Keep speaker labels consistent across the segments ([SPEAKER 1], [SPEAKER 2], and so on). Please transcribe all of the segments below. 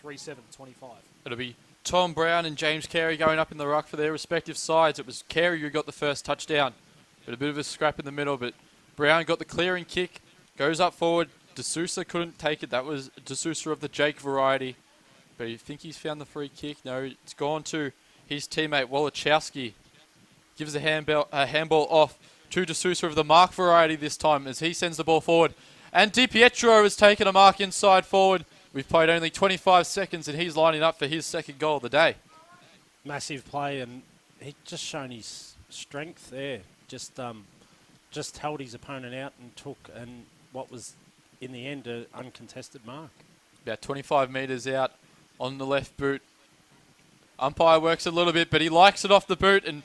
[SPEAKER 1] Lakes, 3-7, 25.
[SPEAKER 2] It'll be Tom Brown and James Carey going up in the ruck for their respective sides. It was Carey who got the first touchdown. But a bit of a scrap in the middle, but Brown got the clearing kick, goes up forward. D'Souza couldn't take it. That was D'Souza of the Jake variety. But you think he's found the free kick? No, it's gone to his teammate Wolochowski. Gives a handball off to D'Souza of the Mark variety this time as he sends the ball forward. And DiPietro has taken a mark inside forward. We've played only 25 seconds and he's lining up for his second goal of the day.
[SPEAKER 3] Massive play, and he just shown his strength there. Just held his opponent out and took what was in the end an uncontested mark. About
[SPEAKER 2] 25 metres out on the left boot. Umpire works a little bit, but he likes it off the boot, and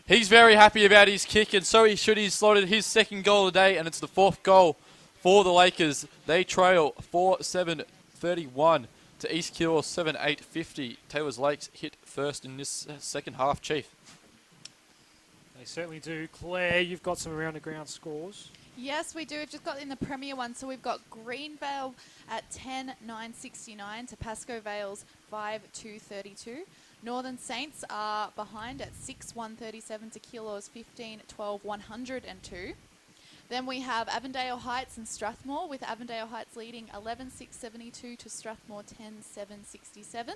[SPEAKER 2] he's very happy about his kick, and so he should. He's slotted his second goal of the day, and it's the fourth goal for the Lakers. They trail 4-7-31 to East Keilor 7-8-50. Taylor's Lakes hit first in this second half, Chief.
[SPEAKER 1] They certainly do. Claire, you've got some around-the-ground scores.
[SPEAKER 4] Yes, we do. We've just got in the Premier one. So we've got Greenvale at 10-969 to Pascoe Vales 5-232. Northern Saints are behind at 6-137 to Keilor's 15-12-102. Then we have Avondale Heights and Strathmore, with Avondale Heights leading 11-672 to Strathmore 10-767.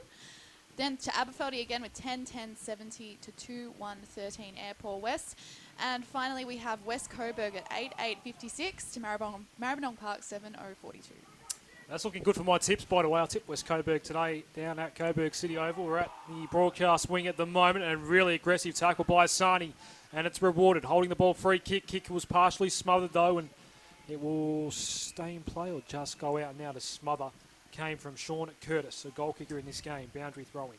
[SPEAKER 4] Then to Aberfeldy again with 10-10-70 to 2-1-13 Airport West. And finally we have West Coburg at 8-8-56 to Maribyrnong Park 7-0-42.
[SPEAKER 1] That's looking good for my tips, by the way. I tipped West Coburg today down at Coburg City Oval. We're at the broadcast wing at the moment, and a really aggressive tackle by Asani. And it's rewarded. Holding the ball, free kick. Kick was partially smothered though, and it will stay in play or just go out now to smother. Came from Sean Curtis, a goal kicker in this game, boundary throwing.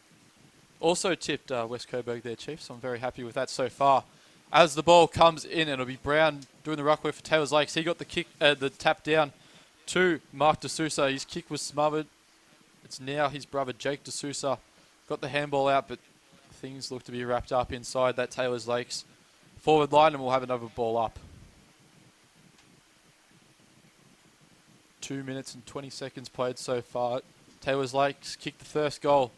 [SPEAKER 2] Also tipped West Coburg there, Chief, so I'm very happy with that so far. As the ball comes in, it'll be Brown doing the ruck work for Taylor's Lakes. He got the kick, the tap down to Mark D'Souza. His kick was smothered. It's now his brother Jake D'Souza. Got the handball out, but things look to be wrapped up inside that Taylor's Lakes forward line, and we'll have another ball up. 2 minutes and 20 seconds played so far. Taylor's Lakes kicked the first goal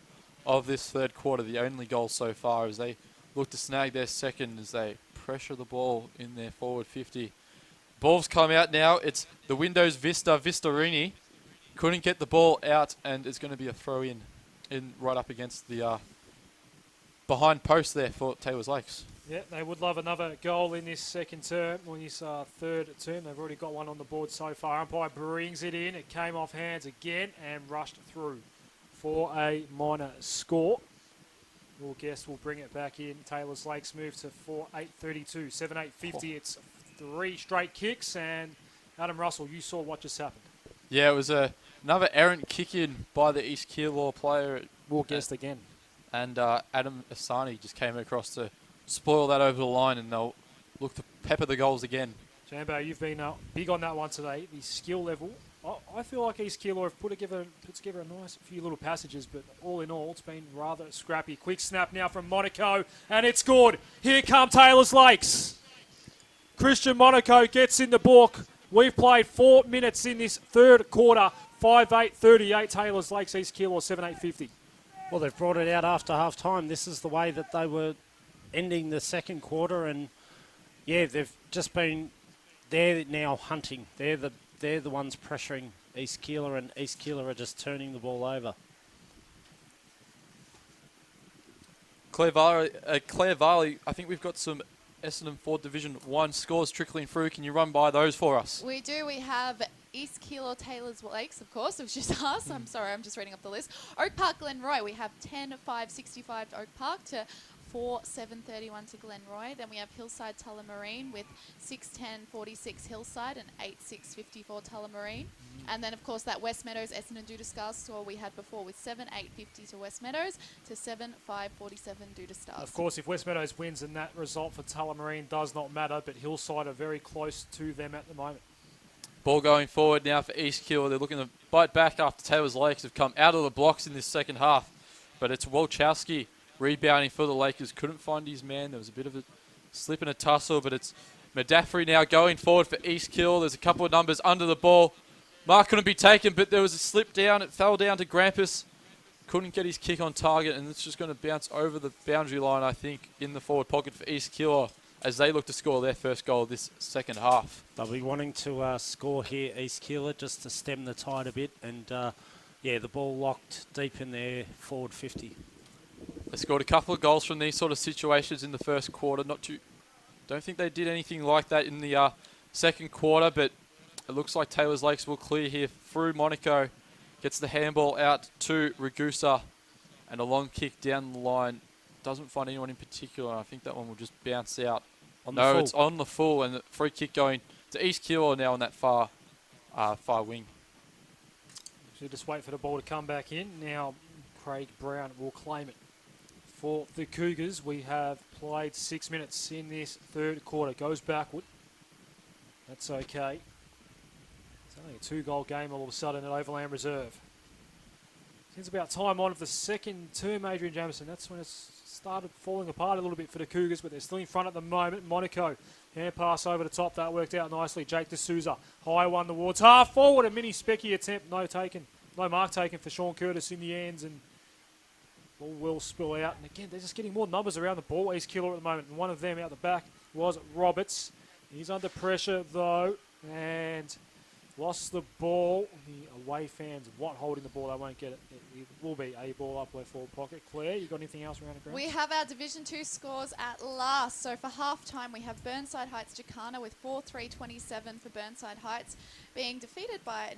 [SPEAKER 2] of this third quarter, the only goal so far, as they look to snag their second as they pressure the ball in their forward 50. Ball's come out now. It's the Windows Vistorini. Couldn't get the ball out, and it's going to be a throw in right up against the behind post there for Taylor's Lakes.
[SPEAKER 1] Yeah, they would love another goal in this second term, or this third term. They've already got one on the board so far. Umpire brings it in. It came off hands again and rushed through for a minor score. Your guest will bring it back in. Taylor's Lakes move to 4-8-32, 7-8-50. It's 3 straight kicks, and Adam Russell, you saw what just happened.
[SPEAKER 2] Yeah, it was another errant kick in by the East Keilor player.
[SPEAKER 1] Your guest again.
[SPEAKER 2] And Adam Asani just came across to spoil that over the line, and they'll look to pepper the goals again.
[SPEAKER 1] Jambo, you've been big on that one today. The skill level. I feel like East Keilor have put together a nice few little passages, but all in all, it's been rather scrappy. Quick snap now from Monaco, and it's good. Here come Taylor's Lakes. Christian Monaco gets in the book. We've played 4 minutes in this third quarter. 5-8-38 Taylor's Lakes, East Keilor 7-8-50.
[SPEAKER 3] Well, they've brought it out after half time. This is the way that they were ending the second quarter, and yeah, they've just been there now hunting. They're the ones pressuring East Keilor, and East Keilor are just turning the ball over.
[SPEAKER 2] Clare Valley, I think we've got some Essendon 4 Division 1 scores trickling through. Can you run by those for us?
[SPEAKER 4] We do. We have East Keilor Taylor's Lakes, of course. It was just us. I'm sorry, I'm just reading up the list. Oak Park Glenroy, we have 10-5-65 to Oak Park to 4-7-31 to Glenroy. Then we have Hillside Tullamarine with 6-10-46 Hillside and 8-6-54 Tullamarine. And then, of course, that West Meadows Essendon Duda Stars score we had before with 7-8-50 to West Meadows to 7-5-47 Duda Stars.
[SPEAKER 1] Of course, if West Meadows wins, then that result for Tullamarine does not matter, but Hillside are very close to them at the moment.
[SPEAKER 2] Ball going forward now for East Keilor. They're looking to bite back after Taylor's Lakes have come out of the blocks in this second half. But it's Wolchowski rebounding for the Lakers. Couldn't find his man. There was a bit of a slip and a tussle, but it's Madaffrey now going forward for East Keilor. There's a couple of numbers under the ball. Mark couldn't be taken, but there was a slip down. It fell down to Grampus. couldn't get his kick on target, and it's just going to bounce over the boundary line, I think, in the forward pocket for East Keilor as they look to score their first goal this second half.
[SPEAKER 3] They'll be wanting to score here, East Keilor, just to stem the tide a bit. And, yeah, the ball locked deep in their forward 50.
[SPEAKER 2] They scored a couple of goals from these sort of situations in the first quarter. Don't think they did anything like that in the second quarter, but it looks like Taylor's Lakes will clear here through Monaco. Gets the handball out to Ragusa, and a long kick down the line. Doesn't find anyone in particular. I think that one will just bounce out. No, it's on the full, and the free kick going to East Keilor now on that far wing.
[SPEAKER 1] So just wait for the ball to come back in. Now Craig Brown will claim it. For the Cougars, we have played 6 minutes in this third quarter. Goes backward. That's okay. It's only a 2-goal game all of a sudden at Overland Reserve. Seems about time on of the second term, Adrian Jamieson. That's when it's started falling apart a little bit for the Cougars, but they're still in front at the moment. Monaco, hand pass over the top. That worked out nicely. Jake D'Souza, high one towards half forward. A mini specky attempt. No mark taken for Sean Curtis in the ends, and ball will spill out. And again, they're just getting more numbers around the ball. East Keilor at the moment, and one of them out the back was Roberts. He's under pressure though, and lost the ball. The away fans what holding the ball. They won't get it. It will be a ball up left forward pocket. Claire, you got anything else around the ground?
[SPEAKER 4] We have our Division 2 scores at last. So for half-time, we have Burnside Heights Jacana with 4-3-27 for Burnside Heights, being beaten by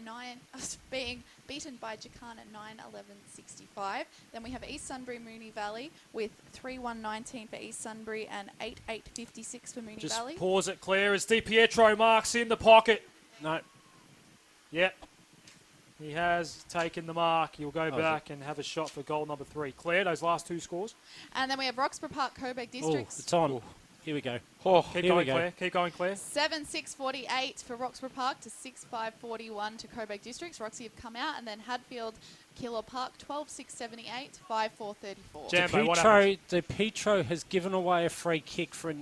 [SPEAKER 4] Jacana 9-11-65. Then we have East Sunbury Moonee Valley with 3-1-19 for East Sunbury and 8-8-56 for Moonee Valley.
[SPEAKER 1] Just pause it, Claire, as Di Pietro marks in the pocket.
[SPEAKER 3] No.
[SPEAKER 1] Yep. He has taken the mark. He'll go back and have a shot for goal number 3. Claire, those last 2 scores.
[SPEAKER 4] And then we have Roxburgh Park Coburg Districts.
[SPEAKER 3] It's on. Here we go.
[SPEAKER 1] Keep going, Claire. Keep going, Claire.
[SPEAKER 4] 7-6-48 for Roxburgh Park to 6-5-41 to Coburg Districts. Roxy have come out, and then Hadfield Keilor Park 12-6-78, 5-4-34.
[SPEAKER 1] Jambo, what happened?
[SPEAKER 3] De Pietro has given away a free kick for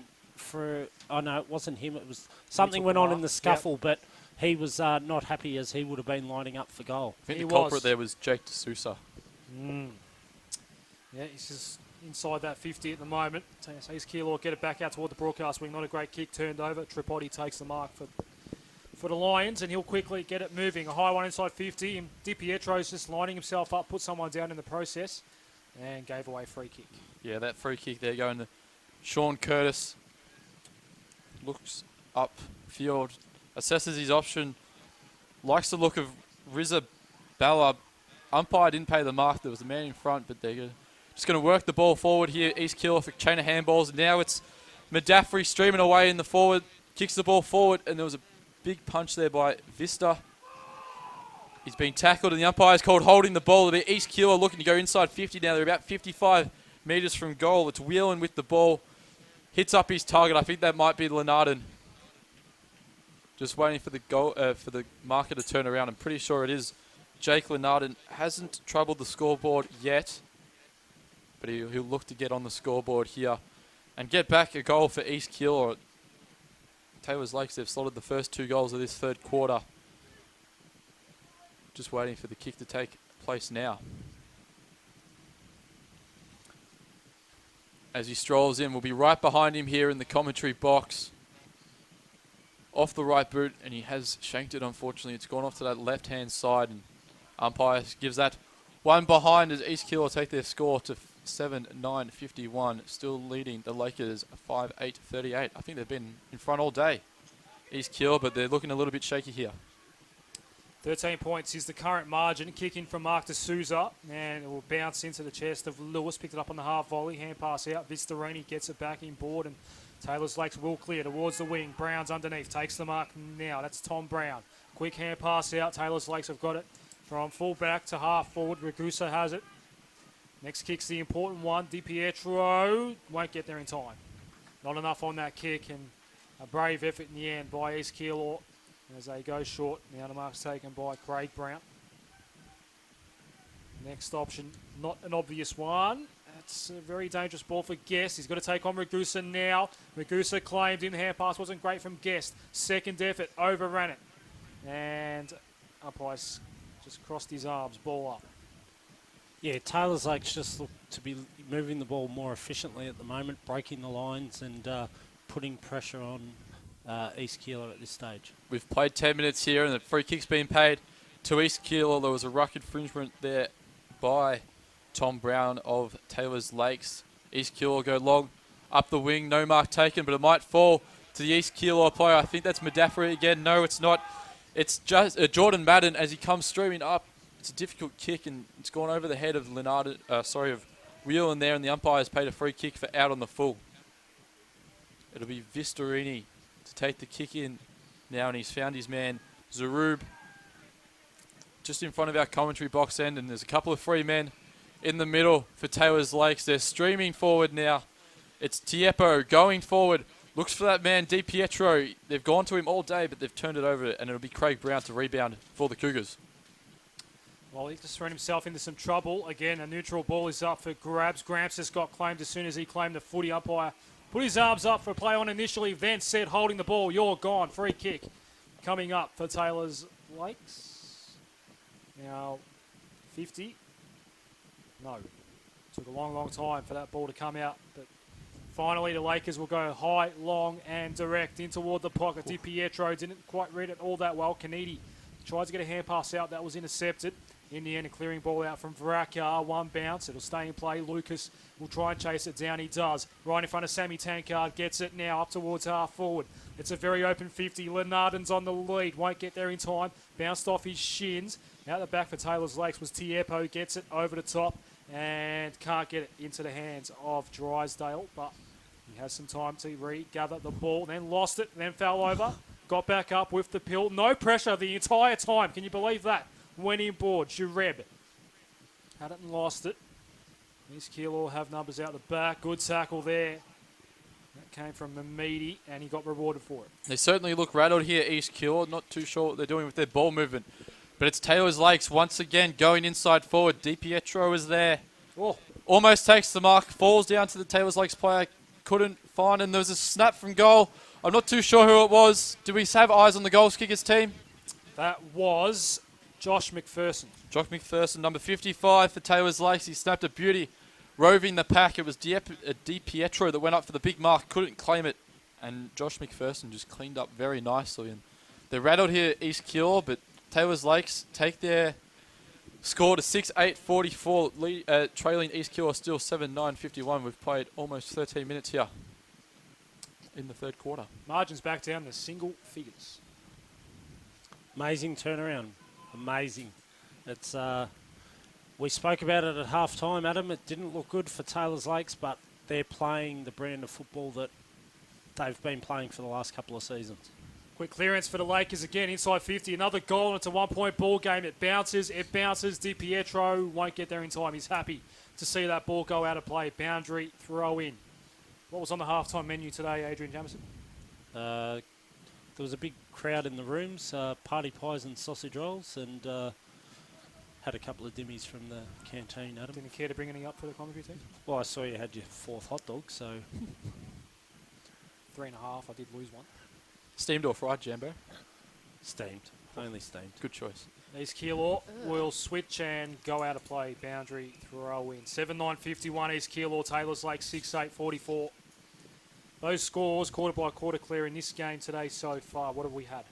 [SPEAKER 3] oh no, it wasn't him. It was something went on in the scuffle, but he was not happy as he would have been lining up for goal.
[SPEAKER 2] I think the culprit there was Jake D'Souza.
[SPEAKER 1] Yeah, he's just inside that 50 at the moment. So East Keilor get it back out toward the broadcast wing. Not a great kick turned over. Tripodi takes the mark for the Lions, and he'll quickly get it moving. A high one inside 50. And Di Pietro's just lining himself up, put someone down in the process, and gave away a free kick.
[SPEAKER 2] Yeah, that free kick there going to Sean Curtis. Looks up field, assesses his option, likes the look of Rizza Balla. Umpire didn't pay the mark. There was a man in front, but they're just going to work the ball forward here. East Keilor for chain of handballs. Now it's Madaffrey streaming away in the forward, kicks the ball forward, and there was a big punch there by Vista. He's been tackled, and the umpire's called holding the ball. It'll be East Keilor looking to go inside 50 now. They're about 55 metres from goal. It's Whelan with the ball. Hits up his target. I think that might be Lenarden. Just waiting for the goal for the marker to turn around. I'm pretty sure it is Jake Lenarden. Hasn't troubled the scoreboard yet, but he'll look to get on the scoreboard here and get back a goal for East Keilor. Taylor's Lakes, they've slotted the first 2 goals of this third quarter. Just waiting for the kick to take place now. As he strolls in, we'll be right behind him here in the commentary box. Off the right boot, and he has shanked it, unfortunately. It's gone off to that left-hand side, and umpire gives that one behind as East Keilor take their score to 7-9-51, still leading the Lakers 5-8-38. I think they've been in front all day, East Keilor, but they're looking a little bit shaky here.
[SPEAKER 1] 13 points is the current margin. Kick in from Mark D'Souza, and it will bounce into the chest of Lewis. Picked it up on the half volley. Hand pass out. Vistarini gets it back in board, and Taylor's Lakes will clear towards the wing. Brown's underneath. Takes the mark now. That's Tom Brown. Quick hand pass out. Taylor's Lakes have got it from full back to half forward. Ragusa has it. Next kick's the important one. Di Pietro won't get there in time. Not enough on that kick, and a brave effort in the end by East Keilor as they go short. Now the mark's taken by Craig Brown. Next option, not an obvious one. That's a very dangerous ball for Guest. He's got to take on Ragusa now. Ragusa claimed in the hand pass. Wasn't great from Guest. Second effort, overran it. And umpire just crossed his arms. Ball up.
[SPEAKER 3] Yeah, Taylor's Lakes just look to be moving the ball more efficiently at the moment, breaking the lines and putting pressure on East Keilor at this stage.
[SPEAKER 2] We've played 10 minutes here and the free kick's been paid to East Keilor. There was a ruck infringement there by Tom Brown of Taylor's Lakes. East Keilor go long up the wing, no mark taken, but it might fall to the East Keilor player. I think that's Madafri again. No, it's not. It's just Jordan Madden as he comes streaming up. It's a difficult kick and it's gone over the head of of Whelan there, and the umpire's paid a free kick for out on the full. It'll be Vistorini to take the kick in now, and he's found his man Zarub just in front of our commentary box end, and there's a couple of free men in the middle for Taylor's Lakes. They're streaming forward now. It's Tiepo going forward. Looks for that man, Di Pietro. They've gone to him all day, but they've turned it over, and it'll be Craig Brown to rebound for the Cougars.
[SPEAKER 1] Well, he's just thrown himself into some trouble. Again, a neutral ball is up for grabs. Gramps just got claimed as soon as he claimed the footy. Umpire put his arms up for play on initially, then said, holding the ball, you're gone. Free kick coming up for Taylor's Lakes. Now, 50. No. Took a long, long time for that ball to come out, but finally the Lakers will go high, long, and direct in toward the pocket. Di Pietro didn't quite read it all that well. Kanedi tries to get a hand pass out. That was intercepted. In the end, a clearing ball out from Varakar. One bounce. It'll stay in play. Lucas will try and chase it down. He does. Right in front of Sammy Tankard. Gets it now up towards half forward. It's a very open 50. Lenardin's on the lead. Won't get there in time. Bounced off his shins. Out the back for Taylor's Lakes was Tiepo. Gets it over the top and can't get it into the hands of Drysdale. But he has some time to regather the ball. Then lost it. Then fell over. Got back up with the pill. No pressure the entire time. Can you believe that? Went inboard. Jureb had it and lost it. East Keilor have numbers out the back. Good tackle there. That came from Mamidi, and he got rewarded for it.
[SPEAKER 2] They certainly look rattled here, East Keilor. Not too sure what they're doing with their ball movement. But it's Taylor's Lakes once again going inside forward. Di Pietro is there.
[SPEAKER 1] Oh.
[SPEAKER 2] Almost takes the mark. Falls down to the Taylor's Lakes player. Couldn't find him. There was a snap from goal. I'm not too sure who it was. Do we have eyes on the goals kickers team?
[SPEAKER 1] That was Josh McPherson.
[SPEAKER 2] Josh McPherson, number 55 for Taylor's Lakes. He snapped a beauty, roving the pack. It was Di Pietro that went up for the big mark, couldn't claim it, and Josh McPherson just cleaned up very nicely. And they're rattled here, East Keilor, but Taylor's Lakes take their score to 6-8-44, trailing East Keilor still 7-9-51. We've played almost 13 minutes here in the third quarter.
[SPEAKER 1] Margins back down to single figures.
[SPEAKER 3] Amazing turnaround. Amazing. It's we spoke about it at half time, Adam. It didn't look good for Taylor's Lakes, but they're playing the brand of football that they've been playing for the last couple of seasons.
[SPEAKER 1] Quick clearance for the Lakers again, inside 50. Another goal, and it's a one-point ball game. It bounces. Di Pietro won't get there in time. He's happy to see that ball go out of play. Boundary, throw in. What was on the halftime menu today, Adrian Jamison?
[SPEAKER 3] There was a big crowd in the rooms, party pies and sausage rolls, and had a couple of dimmies from the canteen, Adam.
[SPEAKER 1] Didn't care to bring any up for the commentary team?
[SPEAKER 3] Well, I saw you had your fourth hot dog, so...
[SPEAKER 1] 3.5. I did lose one.
[SPEAKER 2] Steamed or fried, Jambo?
[SPEAKER 3] Steamed. Only steamed.
[SPEAKER 2] Good choice.
[SPEAKER 1] East Keilor will switch and go out of play. Boundary, throw in. 7-9-51 East Keilor. Taylor's Lakes 6-8-44. Those scores, quarter by quarter, clear in this game today so far. What have we had?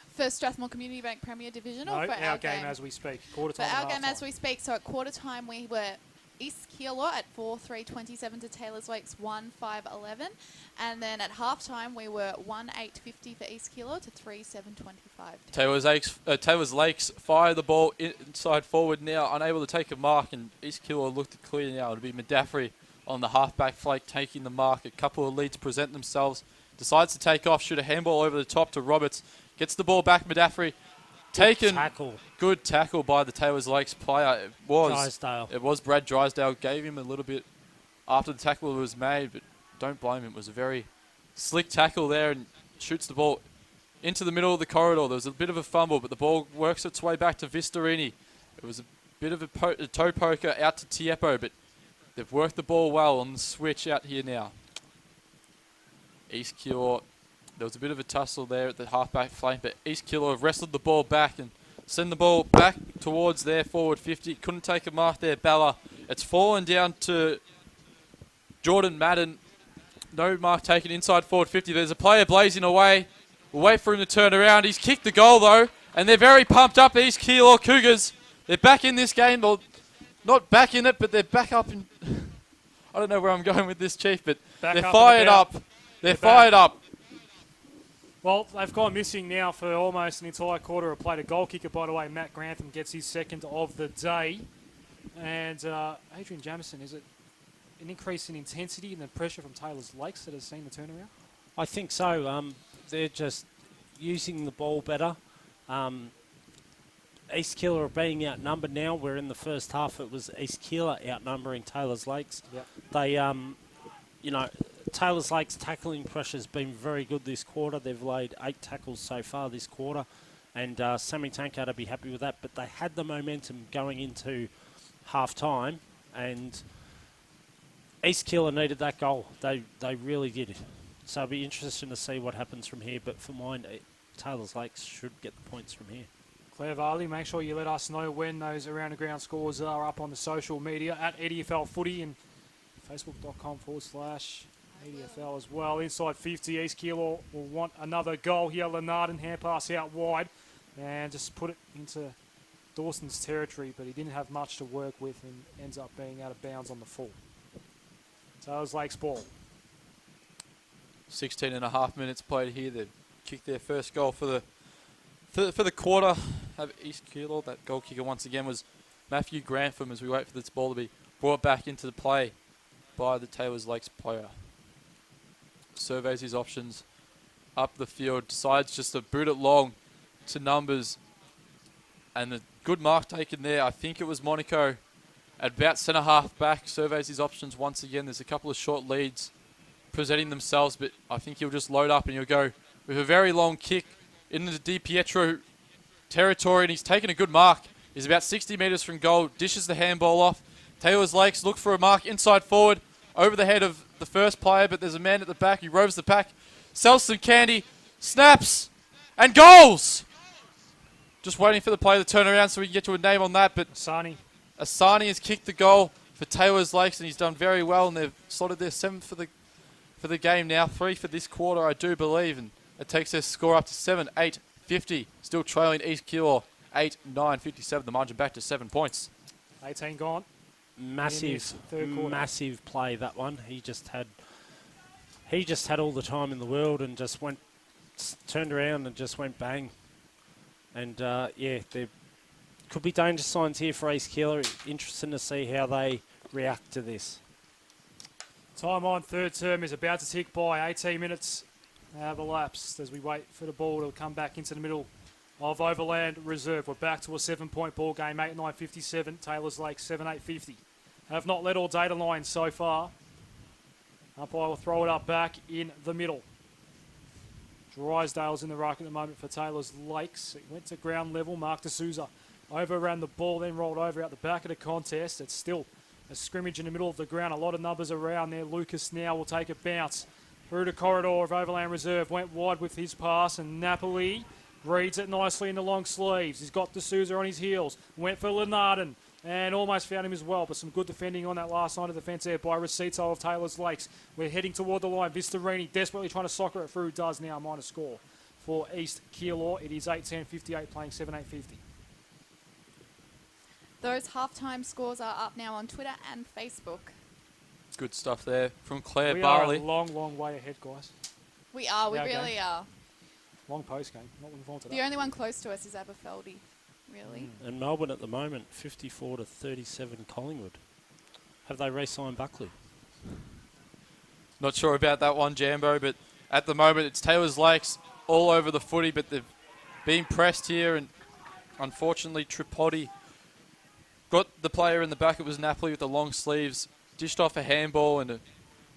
[SPEAKER 4] For Strathmore Community Bank Premier Division,
[SPEAKER 1] No,
[SPEAKER 4] or for
[SPEAKER 1] our game as we speak. Quarter
[SPEAKER 4] For
[SPEAKER 1] time.
[SPEAKER 4] our game as we speak. So at quarter time, we were East Keilor at 4-3-27 to Taylor's Lakes 1-5-11, and then at half time we were 1-8-50 for East Keilor to 3-7-25.
[SPEAKER 2] Taylor's Lakes fire the ball inside forward now, unable to take a mark, and East Keilor looked clear now. It'll be Madafri on the halfback flank taking the mark. A couple of leads present themselves. Decides to take off, shoot a handball over the top to Roberts. Gets the ball back, Madafri. Taken.
[SPEAKER 3] Tackle.
[SPEAKER 2] Good tackle by the Taylor's Lakes player.
[SPEAKER 3] Drysdale.
[SPEAKER 2] It was Brad Drysdale. Gave him a little bit after the tackle was made, but don't blame him. It was a very slick tackle there, and shoots the ball into the middle of the corridor. There was a bit of a fumble, but the ball works its way back to Vistorini. It was a bit of a toe poker out to Tiepo, but they've worked the ball well on the switch out here now. East Keilor, there was a bit of a tussle there at the halfback flank, but East Keilor have wrestled the ball back, and send the ball back towards their forward 50. Couldn't take a mark there, Bella. It's fallen down to Jordan Madden. No mark taken inside forward 50. There's a player blazing away. We'll wait for him to turn around. He's kicked the goal, though, and they're very pumped up, these Keilor Cougars. They're back in this game. Well, not back in it, but they're back up in... I don't know where I'm going with this, Chief, but they're fired up. They're fired up.
[SPEAKER 1] Well, they've gone missing now for almost an entire quarter. A played a goal kicker, by the way. Matt Grantham gets his second of the day. And Adrian Jamieson, is it an increase in intensity and the pressure from Taylor's Lakes that has seen the turnaround?
[SPEAKER 3] I think so. They're just using the ball better. East Keilor are being outnumbered now. We're in the first half. It was East Keilor outnumbering Taylor's Lakes. Yep. They, Taylor's Lakes' tackling pressure has been very good this quarter. They've laid 8 tackles so far this quarter, and Sammy Tankard will be happy with that. But they had the momentum going into half-time, and East Keilor needed that goal. They really did. So it'll be interesting to see what happens from here. But for mine, Taylor's Lakes should get the points from here.
[SPEAKER 1] Claire Varley, make sure you let us know when those around-the-ground scores are up on the social media at EDFL Footy and facebook.com/EDFL as well. Inside 50, East Keilor will want another goal here. Lenarden hand pass out wide and just put it into Dawson's territory, but he didn't have much to work with and ends up being out of bounds on the full. Taylor's Lakes ball.
[SPEAKER 2] 16 and a half minutes played here. They've kicked their first goal for the quarter of East Keilor. That goal kicker once again was Matthew Grantham as we wait for this ball to be brought back into the play by the Taylor's Lakes player. Surveys his options up the field, decides just to boot it long to numbers, and a good mark taken there. I think it was Monaco at about centre half back. Surveys his options once again. There's a couple of short leads presenting themselves, but I think he'll just load up and he'll go with a very long kick into the Di Pietro territory, and he's taken a good mark. He's about 60 metres from goal, dishes the handball off. Taylor's Lakes look for a mark inside forward over the head of the first player, but there's a man at the back. He roves the pack, sells some candy, snaps, and goals! Just waiting for the player to turn around so we can get to a name on that, but Asani has kicked the goal for Taylor's Lakes, and he's done very well, and they've slotted their 7th for the game now. 3 for this quarter, I do believe, and it takes their score up to 7-8-50. Still trailing East Keilor 8-9-57. The margin back to 7 points.
[SPEAKER 1] 18 gone.
[SPEAKER 3] Massive play, that one. He just had all the time in the world and just turned around and just went bang. And there could be danger signs here for East Keilor. Interesting to see how they react to this.
[SPEAKER 1] Time on third term is about to tick by. 18 minutes have elapsed as we wait for the ball to come back into the middle of Overland Reserve. We're back to a 7-point ball game, 8-9-57. Taylor's Lakes 7-8-50. Have not led all data lines so far. Umpire will throw it up back in the middle. Drysdale's in the ruck at the moment for Taylor's Lakes. It went to ground level. Mark D'Souza overran the ball, then rolled over out the back of the contest. It's still a scrimmage in the middle of the ground. A lot of numbers around there. Lucas now will take a bounce through the corridor of Overland Reserve. Went wide with his pass, and Napoli reads it nicely in the long sleeves. He's got D'Souza on his heels. Went for Lenarden and almost found him as well, but some good defending on that last line of defence there by Recito of Taylor's Lakes. We're heading toward the line. Vistarini desperately trying to soccer it through. Does now. Minor score for East Keilor. It is 8-10-58 playing 7-8-50.
[SPEAKER 4] Those halftime scores are up now on Twitter and Facebook.
[SPEAKER 2] Good stuff there from Claire
[SPEAKER 1] we
[SPEAKER 2] Barley.
[SPEAKER 1] We are a long, long way ahead, guys.
[SPEAKER 4] We are. We really are.
[SPEAKER 1] Long post game. Not looking forward to that.
[SPEAKER 4] The only one close to us is Aberfeldy, really.
[SPEAKER 3] And Melbourne at the moment, 54-37 Collingwood. Have they re-signed Buckley?
[SPEAKER 2] Not sure about that one, Jambo, but at the moment it's Taylor's Lakes all over the footy, but they've been pressed here, and unfortunately Tripodi got the player in the back. It was Napoli with the long sleeves, dished off a handball, and a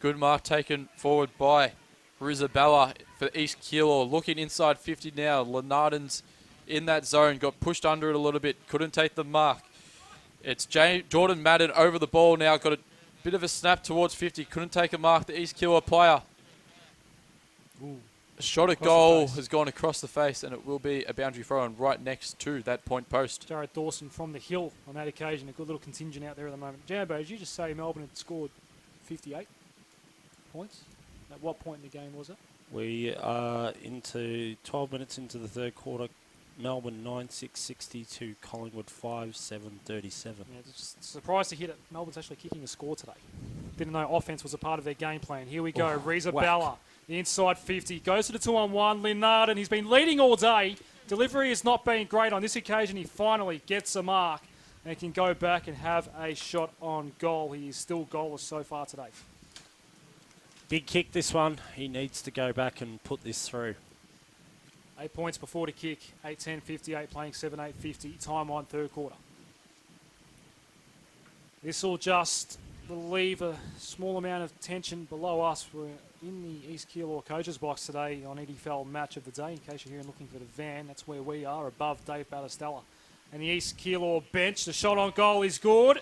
[SPEAKER 2] good mark taken forward by Rizabella for East Keilor. Looking inside 50 now. Lenarden's in that zone. Got pushed under it a little bit. Couldn't take the mark. It's Jordan Madden over the ball now. Got a bit of a snap towards 50. Couldn't take a mark. The East Keilor player.
[SPEAKER 1] Ooh.
[SPEAKER 2] A shot at goal has gone across the face, and it will be a boundary throw-in right next to that point post.
[SPEAKER 1] Jared Dawson from the hill on that occasion. A good little contingent out there at the moment. Jambo, did you just say Melbourne had scored 58 points? At what point in the game was it?
[SPEAKER 3] We are into 12 minutes into the third quarter. Melbourne 9-6-62, Collingwood 5-7-37.
[SPEAKER 1] Yeah, just surprised to hear that Melbourne's actually kicking a score today. Didn't know offense was a part of their game plan. Here we go. Reza Balla, the inside 50, goes to the 2-on-1. Linnard, and he's been leading all day. Delivery has not been great. On this occasion, he finally gets a mark and can go back and have a shot on goal. He is still goalless so far today.
[SPEAKER 3] Big kick, this one. He needs to go back and put this through.
[SPEAKER 1] 8 points before the kick. 8-10-58, playing 7-8-50. Time on third quarter. This will just relieve a small amount of tension below us. We're in the East Keilor coaches box today on EDFL Match of the Day. In case you're here and looking for the van, that's where we are, above Dave Battistella. And the East Keilor bench, the shot on goal is good.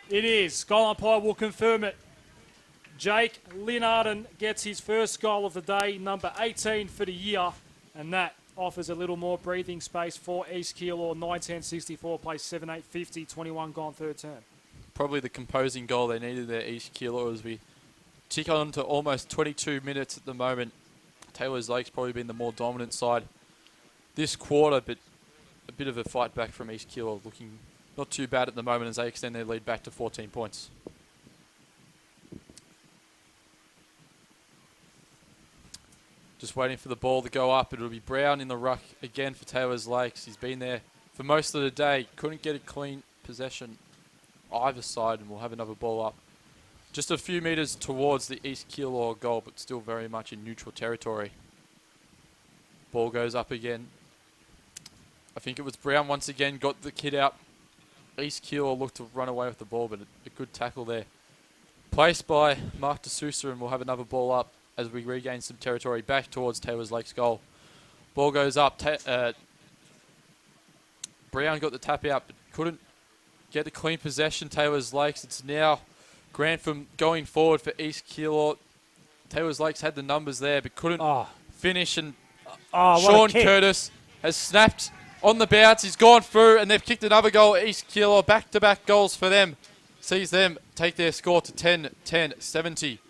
[SPEAKER 1] It is. Goal umpire will confirm it. Jake Linnarden gets his first goal of the day, number 18 for the year. And that offers a little more breathing space for East Keilor. 9-10-64, plays 7-8-50, 21 gone third term.
[SPEAKER 2] Probably the composing goal they needed there, East Keilor, as we tick on to almost 22 minutes at the moment. Taylor's Lake's probably been the more dominant side this quarter, but a bit of a fight back from East Keilor, looking not too bad at the moment as they extend their lead back to 14 points. Just waiting for the ball to go up. It'll be Brown in the ruck again for Taylor's Lakes. He's been there for most of the day. Couldn't get a clean possession either side, and we'll have another ball up. Just a few metres towards the East Keilor goal, but still very much in neutral territory. Ball goes up again. I think it was Brown once again, got the kid out. East Keilor looked to run away with the ball, but a good tackle there. Placed by Mark D'Souza, and we'll have another ball up as we regain some territory back towards Taylor's Lake's goal. Ball goes up. Brown got the tap out, but couldn't get a clean possession. Taylor's Lakes. It's now Grantham going forward for East Keilor. Taylor's Lakes had the numbers there, but couldn't finish. And Sean Curtis has snapped on the bounce. He's gone through, and they've kicked another goal. East Keilor, back-to-back goals for them. Sees them take their score to 10-10-70.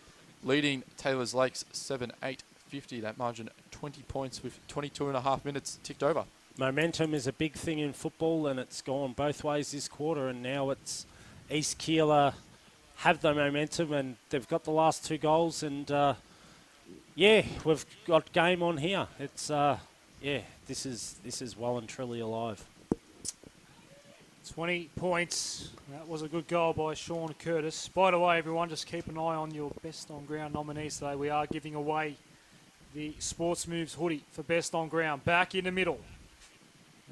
[SPEAKER 2] Leading Taylor's Lakes 7-8-50. That margin 20 points with 22 and a half minutes ticked over.
[SPEAKER 3] Momentum is a big thing in football, and it's gone both ways this quarter, and now it's East Keilor have the momentum, and they've got the last two goals, and we've got game on here. It's this is well and truly alive.
[SPEAKER 1] 20 points. That was a good goal by Sean Curtis. By the way, everyone, just keep an eye on your Best on Ground nominees today. We are giving away the Sports Moves hoodie for Best on Ground. Back in the middle.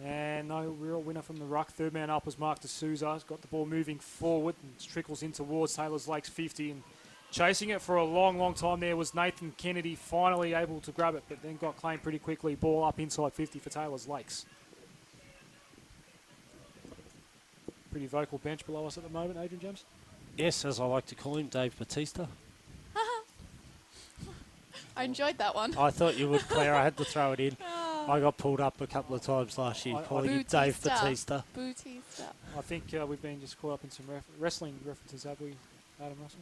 [SPEAKER 1] And no real winner from the ruck. Third man up was Mark D'Souza. He's got the ball moving forward and trickles in towards Taylor's Lakes 50. And chasing it for a long, long time there was Nathan Kennedy, finally able to grab it, but then got claimed pretty quickly. Ball up inside 50 for Taylor's Lakes. Pretty vocal bench below us at the moment, Adrian James.
[SPEAKER 3] Yes, as I like to call him, Dave Battista.
[SPEAKER 4] I enjoyed that one.
[SPEAKER 3] I thought you would, Claire. I had to throw it in. I got pulled up a couple of times last year calling him Dave Battista.
[SPEAKER 1] I think we've been just caught up in some wrestling references, have we, Adam Russell?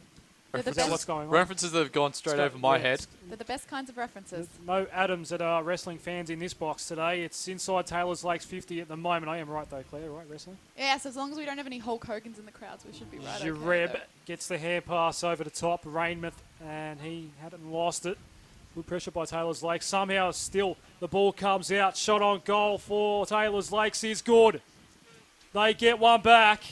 [SPEAKER 4] Is
[SPEAKER 1] that what's going on?
[SPEAKER 2] References that have gone straight over my head.
[SPEAKER 4] They're the best kinds of references.
[SPEAKER 1] There's no Adams that are wrestling fans in this box today. It's inside Taylor's Lakes 50 at the moment. I am right though, Claire, right, wrestling?
[SPEAKER 4] Yes, as long as we don't have any Hulk Hogans in the crowds, we should be right.
[SPEAKER 1] Jareb gets the hair pass over the top. Rainmouth, and he hadn't lost it. Good pressure by Taylor's Lakes. Somehow still the ball comes out. Shot on goal for Taylor's Lakes is good. They get one back.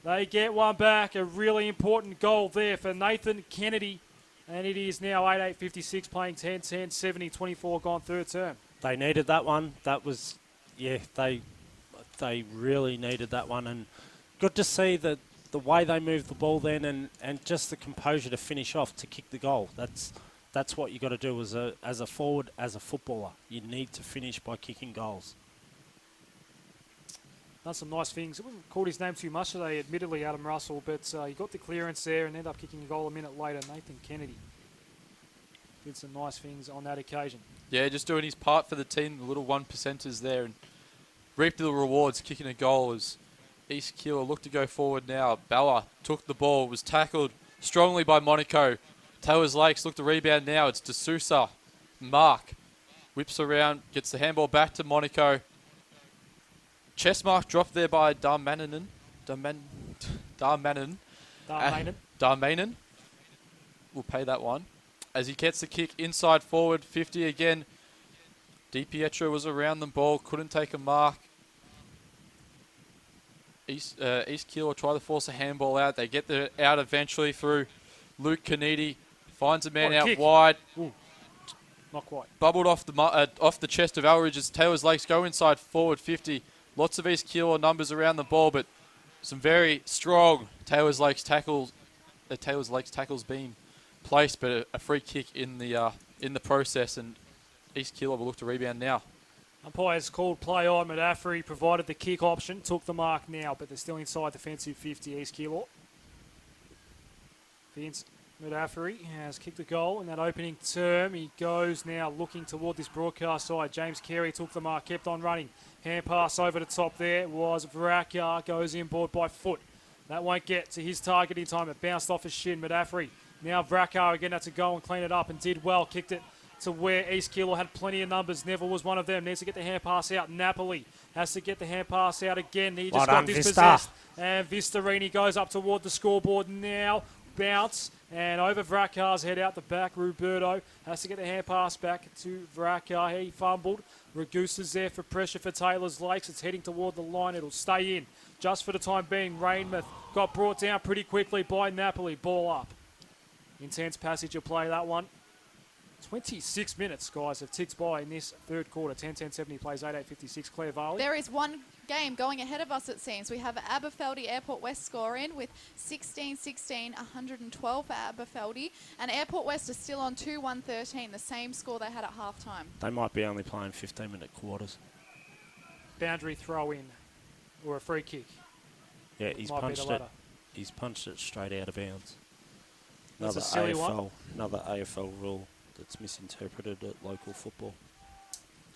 [SPEAKER 1] They get one back. A really important goal there for Nathan Kennedy. And it is now 8-8-56, playing 10-10-70, 24 gone third term.
[SPEAKER 3] They needed that one. That was, they really needed that one. And good to see the way they moved the ball then, and just the composure to finish off, to kick the goal. That's what you got to do as a forward, as a footballer. You need to finish by kicking goals.
[SPEAKER 1] Done some nice things. It wasn't called his name too much today, admittedly, Adam Russell, but he got the clearance there and ended up kicking a goal a minute later, Nathan Kennedy. did some nice things on that occasion.
[SPEAKER 2] Yeah, just doing his part for the team, the little 1%ers there, and reaped the rewards, kicking a goal as East Keilor looked to go forward now. Bauer took the ball, was tackled strongly by Monaco. Taylor's Lakes looked to rebound now. It's D'Souza. Mark whips around, gets the handball back to Monaco. Chest mark dropped there by Darmanin. We'll pay that one. As he gets the kick inside forward, 50 again. DiPietro was around the ball, couldn't take a mark. East Keilor try to force a handball out. They get the out eventually through Luke Canidi. Finds a man out
[SPEAKER 1] kick.
[SPEAKER 2] wide.
[SPEAKER 1] Ooh, not quite.
[SPEAKER 2] Bubbled off the chest of Elridge as Taylor's Lakes go inside forward 50. Lots of East Keilor numbers around the ball, but some very strong Taylor's Lakes tackles being placed, but a free kick in the process, and East Keilor will look to rebound now.
[SPEAKER 1] Umpires called play on. Madafri provided the kick option, took the mark now, but they're still inside defensive 50, East Keilor. Vince Madafri has kicked a goal in that opening term. He goes now looking toward this broadcast side. James Carey took the mark, kept on running. Hand pass over the top there was Varakar, goes inboard by foot. That won't get to his target in time. It bounced off his shin. Madafri. Now Varakar again had to go and clean it up and did well. Kicked it to where East Keilor had plenty of numbers. Neville was one of them. Needs to get the hand pass out. Napoli has to get the hand pass out again. He just got dispossessed. And Vistarini goes up toward the scoreboard now. Bounce and over Vrakar's head out the back. Roberto has to get the hand pass back to Varakar. He fumbled. Ragusa's there for pressure for Taylor's Lakes. It's heading toward the line. It'll stay in just for the time being. Rainmouth got brought down pretty quickly by Napoli. Ball up. Intense passage of play, that one. 26 minutes, guys, have ticked by in this third quarter. 10-10-70 plays 8-8-56. Claire Varley.
[SPEAKER 4] There is one game going ahead of us, it seems. We have Aberfeldy Airport West score in with 16-16, 112 for Aberfeldy. And Airport West is still on 2-1-13, the same score they had at halftime.
[SPEAKER 3] They might be only playing 15-minute quarters.
[SPEAKER 1] Boundary throw in or a free kick.
[SPEAKER 3] Yeah, he's
[SPEAKER 1] Might
[SPEAKER 3] punched
[SPEAKER 1] be the
[SPEAKER 3] it.
[SPEAKER 1] latter.
[SPEAKER 3] He's punched it straight out of bounds.
[SPEAKER 1] That's a silly one.
[SPEAKER 3] Another AFL rule that's misinterpreted at local football.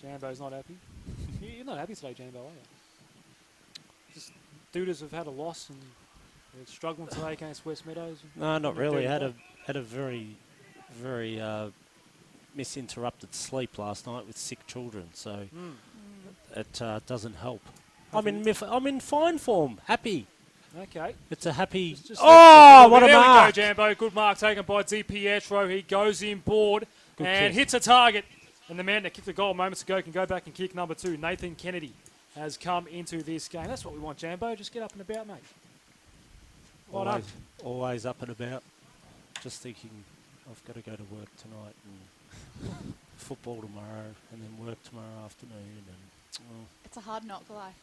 [SPEAKER 1] Jambo's not happy. You're not happy today, Jambo, are you? Just Dooders have had a loss and they're struggling today against West Meadows.
[SPEAKER 3] No, not really. Had a very misinterrupted sleep last night with sick children, so it doesn't help. I'm in fine form, happy.
[SPEAKER 1] Okay.
[SPEAKER 3] It's a happy...
[SPEAKER 1] what
[SPEAKER 3] a
[SPEAKER 1] there
[SPEAKER 3] mark!
[SPEAKER 1] There we go, Jambo. Good mark taken by DiPietro. He goes in board
[SPEAKER 3] Good
[SPEAKER 1] and
[SPEAKER 3] kick.
[SPEAKER 1] hits a target. And the man that kicked the goal moments ago can go back and kick number 2. Nathan Kennedy has come into this game. That's what we want, Jambo. Just get up and about, mate. Well done.
[SPEAKER 3] Always up and about. Just thinking I've got to go to work tonight and football tomorrow and then work tomorrow afternoon. And
[SPEAKER 4] It's a hard knock life.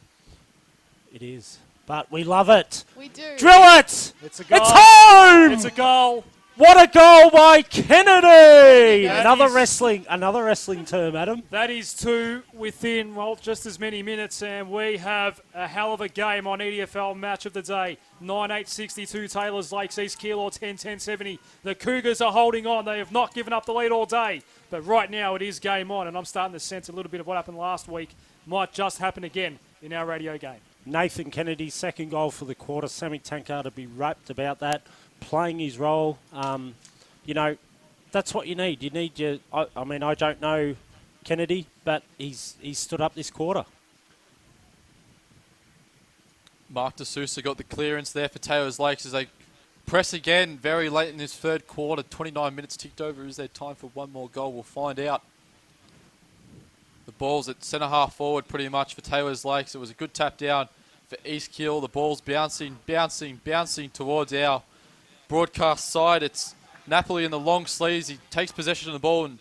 [SPEAKER 3] it is. But we love it.
[SPEAKER 4] We do.
[SPEAKER 3] Drill it!
[SPEAKER 1] It's a goal.
[SPEAKER 3] It's home!
[SPEAKER 1] It's a goal.
[SPEAKER 3] What a goal by Kennedy!
[SPEAKER 1] That
[SPEAKER 3] Another
[SPEAKER 1] is-
[SPEAKER 3] wrestling term, Adam.
[SPEAKER 1] That is 2 within, well, just as many minutes, and we have a hell of a game on EDFL Match of the Day. 9-8-62, Taylor's Lakes, East Keilor 10-10-70. The Cougars are holding on. They have not given up the lead all day, but right now it is game on, and I'm starting to sense a little bit of what happened last week might just happen again in our radio game.
[SPEAKER 3] Nathan Kennedy's second goal for the quarter. Sammy Tankar to be rapt about that, playing his role. That's what you need. You need your... I don't know Kennedy, but he's stood up this quarter.
[SPEAKER 2] Mark D'Souza got the clearance there for Taylor's Lakes as they press again very late in this third quarter. 29 minutes ticked over. Is there time for one more goal? We'll find out. The ball's at centre half forward pretty much for Taylor's Lakes. It was a good tap down for East Keilor. The ball's bouncing towards our broadcast side. It's Napoli in the long sleeves. He takes possession of the ball and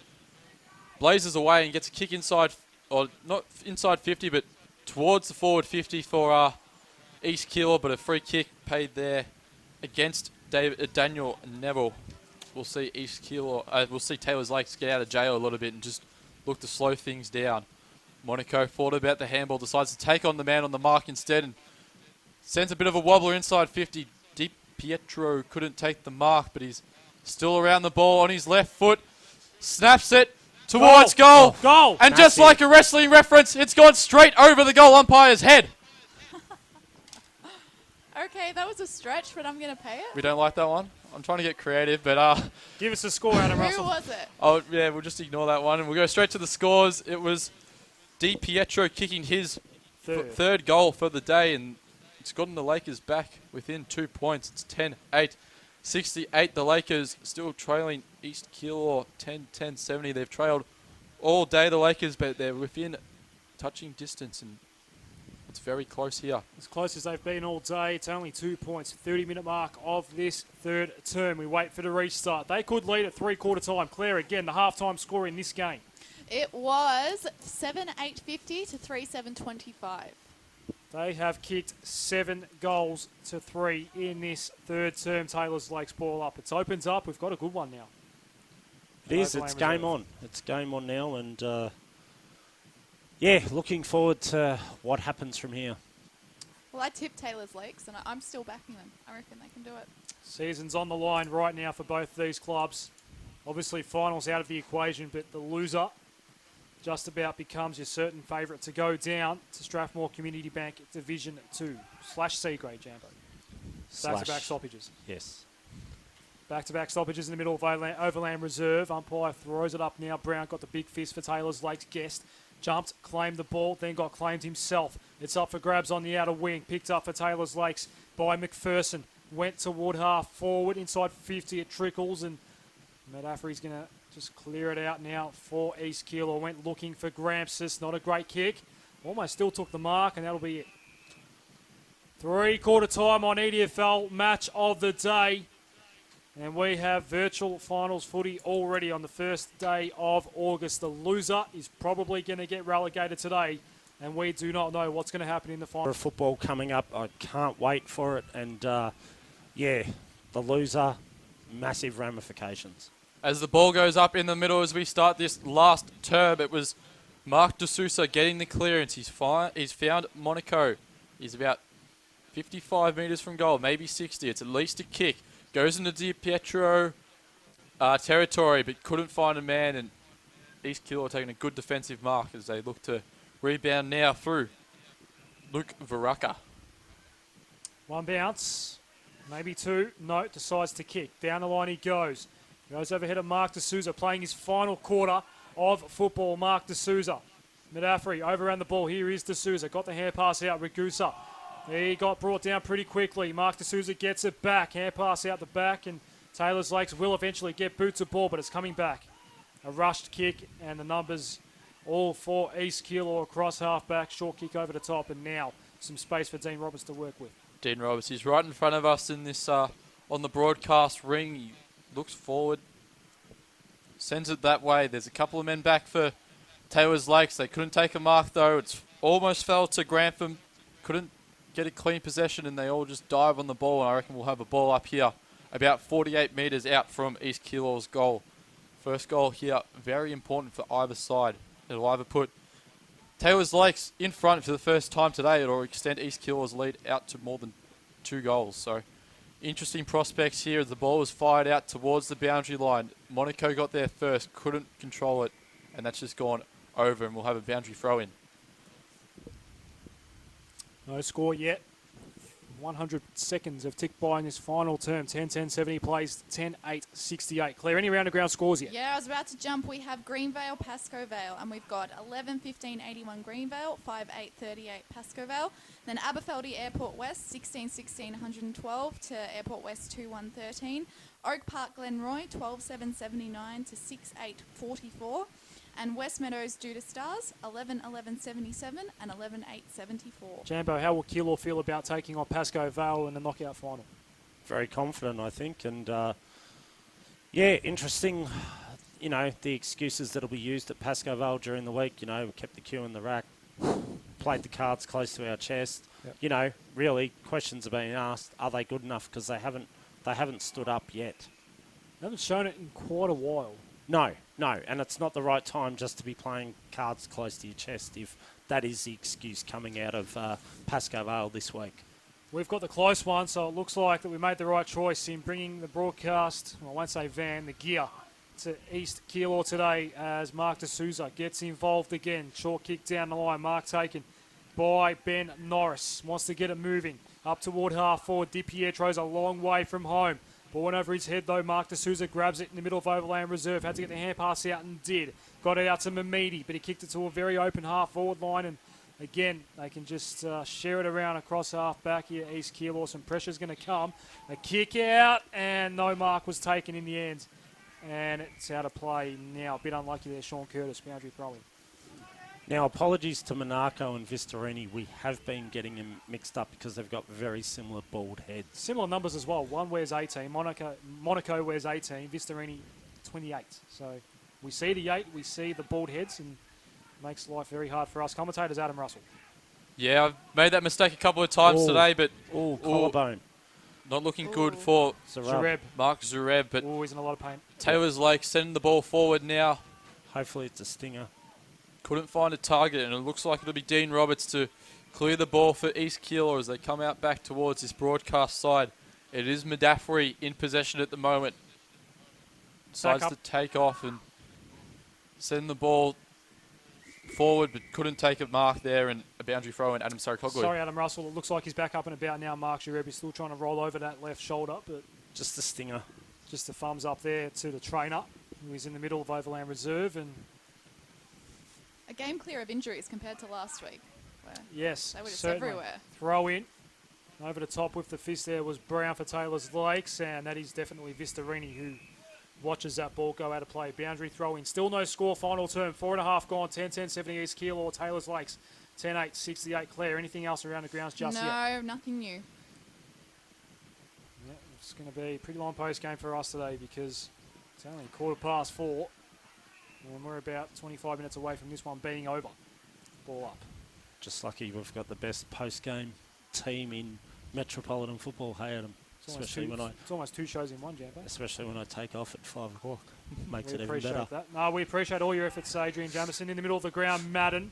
[SPEAKER 2] blazes away and gets a kick inside, or not inside 50, but towards the forward 50 for East Keilor, but a free kick paid there against Daniel Neville. We'll see East Keilor, we'll see Taylor's Lakes get out of jail a little bit and just look to slow things down. Monaco thought about the handball, decides to take on the man on the mark instead and sends a bit of a wobbler inside 50. DiPietro couldn't take the mark, but he's still around the ball on his left foot. Snaps it towards goal.
[SPEAKER 1] Goal!
[SPEAKER 2] And just like a wrestling reference, it's gone straight over the goal umpire's head.
[SPEAKER 4] Okay, that was a stretch, but I'm going to pay it.
[SPEAKER 2] We don't like that one. I'm trying to get creative, but
[SPEAKER 1] Give us a score, Adam
[SPEAKER 4] Who
[SPEAKER 1] Russell.
[SPEAKER 4] was it?
[SPEAKER 2] oh yeah, we'll just ignore that one and we'll go straight to the scores. It was Di Pietro kicking his third goal for the day, and it's gotten the Lakers back within 2 points. It's 10-8, 68. The Lakers still trailing East Keilor 10-10-70. They've trailed all day, the Lakers, but they're within touching distance, and it's very close here.
[SPEAKER 1] As close as they've been all day. It's only 2 points, 30-minute mark of this third term. We wait for the restart. They could lead at three-quarter time. Claire, again, the halftime score in this game.
[SPEAKER 4] It was 7-8-50 to 3-7-25.
[SPEAKER 1] They have kicked 7 goals to 3 in this third term. Taylor's Lakes ball up. It's opens up. We've got a good one now.
[SPEAKER 3] It is. It's game on. It's game on now, and yeah, looking forward to what happens from here.
[SPEAKER 4] Well, I tipped Taylor's Lakes, and I'm still backing them. I reckon they can do it.
[SPEAKER 1] Season's on the line right now for both these clubs. Obviously, finals out of the equation, but the loser just about becomes your certain favourite to go down to Strathmore Community Bank Division 2/C grade, Jambo. Back-to-back stoppages.
[SPEAKER 3] Yes.
[SPEAKER 1] Back-to-back stoppages in the middle of Overland Reserve. Umpire throws it up now. Brown got the big fist for Taylor's Lakes. Guest jumped, claimed the ball, then got claimed himself. It's up for grabs on the outer wing. Picked up for Taylor's Lakes by McPherson. Went toward half forward. Inside 50 it trickles, and Matt Affrey's going to just clear it out now for East Keilor. Went looking for Grampsis. Not a great kick. Almost still took the mark, and that'll be it. Three-quarter time on EDFL match of the day. And we have virtual finals footy already on the first day of August. The loser is probably going to get relegated today, and we do not know what's going to happen in the final.
[SPEAKER 3] Football coming up. I can't wait for it. And, yeah, the loser, massive ramifications.
[SPEAKER 2] As the ball goes up in the middle as we start this last term, it was Mark D'Souza getting the clearance. He's found Monaco. He's about 55 metres from goal, maybe 60. It's at least a kick. Goes into Di Pietro territory, but couldn't find a man, and East Keilor taking a good defensive mark as they look to rebound now through Luke Varaka.
[SPEAKER 1] One bounce, maybe two. No, decides to kick. Down the line he goes. Goes overhead of Mark D'Souza, playing his final quarter of football. Mark D'Souza. Medafri over around the ball. Here is D'Souza. Got the hand pass out. Ragusa. He got brought down pretty quickly. Mark D'Souza gets it back. Hand pass out the back, and Taylor's Lakes will eventually get boots of ball, but it's coming back. A rushed kick, and the numbers all for East Keilor across half-back. Short kick over the top, and now some space for Dean Roberts to work with.
[SPEAKER 2] Dean Roberts is right in front of us in this on the broadcast ring. He looks forward, sends it that way. There's a couple of men back for Taylor's Lakes. They couldn't take a mark, though. It's almost fell to Grantham. Couldn't get a clean possession, and they all just dive on the ball, and I reckon we'll have a ball up here about 48 metres out from East Keilor's goal. First goal here, very important for either side. It'll either put Taylor's Lakes in front for the first time today, or extend East Keilor's lead out to more than 2 goals. So interesting prospects here as the ball was fired out towards the boundary line. Monaco got there first, couldn't control it, and that's just gone over, and we'll have a boundary throw in.
[SPEAKER 1] No score yet. 100 seconds have ticked by in this final term. 10-10-70 plays 10-8-68. Claire, any round of ground scores yet?
[SPEAKER 4] Yeah, I was about to jump. We have Greenvale, Pascoe Vale, and we've got 11-15-81 Greenvale, 5-8-38 Pascoe Vale. Then Aberfeldy Airport West, 16-16 112 to Airport West 2-113. Oak Park Glenroy, 12-7-79 to 6-8-44. And West Meadows Judah Stars, 11-11-77 and 11-8-74.
[SPEAKER 1] Jambo, how will Keilor feel about taking on Pascoe Vale in the knockout final?
[SPEAKER 3] Very confident, I think. And, yeah, interesting, you know, the excuses that will be used at Pascoe Vale during the week. You know, we kept the queue in the rack, played the cards close to our chest. Yep. You know, really, questions are being asked. Are they good enough? Because they haven't stood up yet.
[SPEAKER 1] They haven't shown it in quite a while.
[SPEAKER 3] No, and it's not the right time just to be playing cards close to your chest if that is the excuse coming out of Pascoe Vale this week.
[SPEAKER 1] We've got the close one, so it looks like that we made the right choice in bringing the broadcast, well, I won't say van, the gear, to East Keilor today as Mark D'Souza gets involved again. Short kick down the line. Mark taken by Ben Norris. Wants to get it moving. Up toward half forward. DiPietro's a long way from home. Ball went over his head though. Mark D'Souza grabs it in the middle of Overland Reserve. Had to get the hand pass out and did. Got it out to Mamidi, but he kicked it to a very open half forward line. And again, they can just share it around across half back here. East Keilor. Some pressure's going to come. A kick out, and no mark was taken in the end. And it's out of play now. A bit unlucky there, Sean Curtis, boundary throwing.
[SPEAKER 3] Now, apologies to Monaco and Vistorini. We have been getting them mixed up because they've got very similar bald heads.
[SPEAKER 1] Similar numbers as well. One wears 18. Monaco wears 18. Vistorini 28. So we see the 8. We see the bald heads, and makes life very hard for us. Commentators Adam Russell.
[SPEAKER 2] Yeah, I've made that mistake a couple of times today, but
[SPEAKER 3] collarbone.
[SPEAKER 2] Not looking good for
[SPEAKER 1] Zareb.
[SPEAKER 2] Mark Zareb, but
[SPEAKER 1] He's in a lot of pain.
[SPEAKER 2] Taylor's Lake sending the ball forward now.
[SPEAKER 3] Hopefully it's a stinger.
[SPEAKER 2] Couldn't find a target, and it looks like it'll be Dean Roberts to clear the ball for East Keilor as they come out back towards this broadcast side. It is Madafri in possession at the moment. Decides to take off and send the ball forward, but couldn't take a mark there, and a boundary throw in Adam Sarkoglu.
[SPEAKER 1] Sorry, Adam Russell. It looks like he's back up and about now. Mark Zareb is still trying to roll over that left shoulder, but
[SPEAKER 3] just a stinger.
[SPEAKER 1] Just a thumbs up there to the trainer, who is in the middle of Overland Reserve. And
[SPEAKER 4] a game clear of injuries compared to last week.
[SPEAKER 1] Yes,
[SPEAKER 4] they were just
[SPEAKER 1] certainly.
[SPEAKER 4] everywhere.
[SPEAKER 1] Throw in. Over the top with the fist there was Brown for Taylor's Lakes, and that is definitely Vistorini who watches that ball go out of play. Boundary throw in. Still no score, final term. 4.5 gone. 10-10, 70 East Keilor, Taylor's Lakes. 10-8, 68 Clare. Anything else around the grounds just yet?
[SPEAKER 4] No, nothing new.
[SPEAKER 1] Yeah, it's going to be a pretty long post game for us today because it's only 4:15. And we're about 25 minutes away from this one being over. Ball up.
[SPEAKER 3] Just lucky we've got the best post-game team in metropolitan football. Hey, Adam.
[SPEAKER 1] It's almost 2 shows in one, Jambo.
[SPEAKER 3] Especially when I take off at 5 o'clock. Makes it even
[SPEAKER 1] appreciate
[SPEAKER 3] better.
[SPEAKER 1] That. No, we appreciate all your efforts, Adrian Jamieson. In the middle of the ground, Madden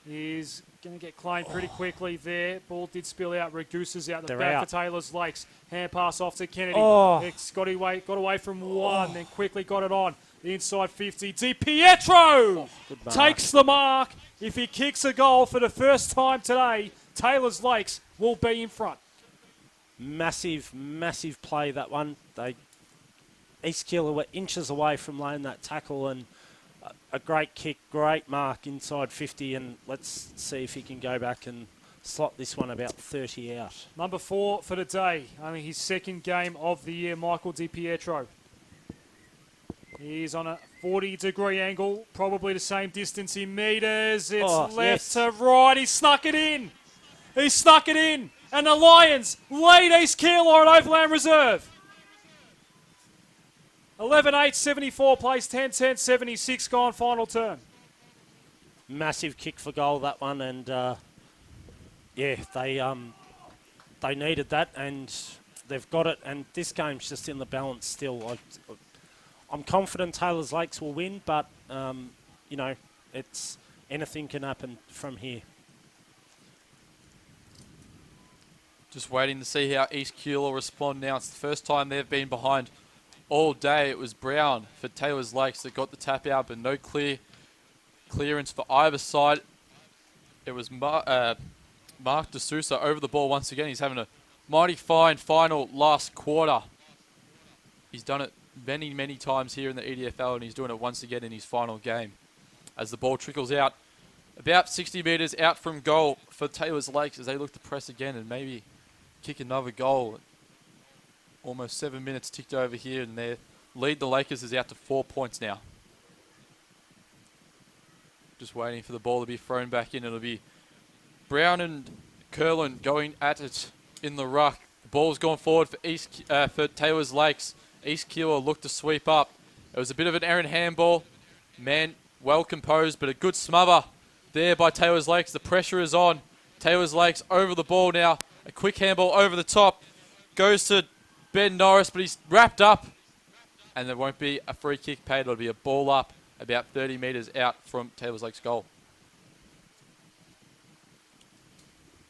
[SPEAKER 1] is going to get claimed pretty quickly there. Ball did spill out. Reduces out the back for Taylor's Lakes. Hand pass off to Kennedy. It's got away from one, then quickly got it on. The inside 50. DiPietro takes the mark. If he kicks a goal for the first time today, Taylor's Lakes will be in front.
[SPEAKER 3] Massive, massive play, that one. East Keilor were inches away from laying that tackle, and a great kick, great mark inside 50, and let's see if he can go back and slot this one about 30 out.
[SPEAKER 1] Number 4 for the day, only his second game of the year, Michael DiPietro. He's on a 40-degree angle, probably the same distance in metres. It's left to right. He snuck it in. He snuck it in. And the Lions lead East Keilor at Overland Reserve. 11-8, 74 plays, 10-10, 76 gone, final term.
[SPEAKER 3] Massive kick for goal, that one. And, they needed that, and they've got it. And this game's just in the balance still. I'm confident Taylor's Lakes will win, but, it's anything can happen from here.
[SPEAKER 2] Just waiting to see how East Keilor respond now. It's the first time they've been behind all day. It was Brown for Taylor's Lakes that got the tap out, but no clearance for either side. It was Mark D'Souza over the ball once again. He's having a mighty fine final last quarter. He's done it many, many times here in the EDFL, and he's doing it once again in his final game. As the ball trickles out, about 60 metres out from goal for Taylor's Lakes as they look to press again and maybe kick another goal. Almost 7 minutes ticked over here, and their lead, the Lakers, is out to 4 points now. Just waiting for the ball to be thrown back in. It'll be Brown and Curlin going at it in the ruck. The ball's gone forward for Taylor's Lakes. East Keilor looked to sweep up. It was a bit of an errant handball. Man, well composed, but a good smother there by Taylor's Lakes. The pressure is on. Taylor's Lakes over the ball now. A quick handball over the top. Goes to Ben Norris, but he's wrapped up. And there won't be a free kick paid. It'll be a ball up about 30 metres out from Taylor's Lakes goal.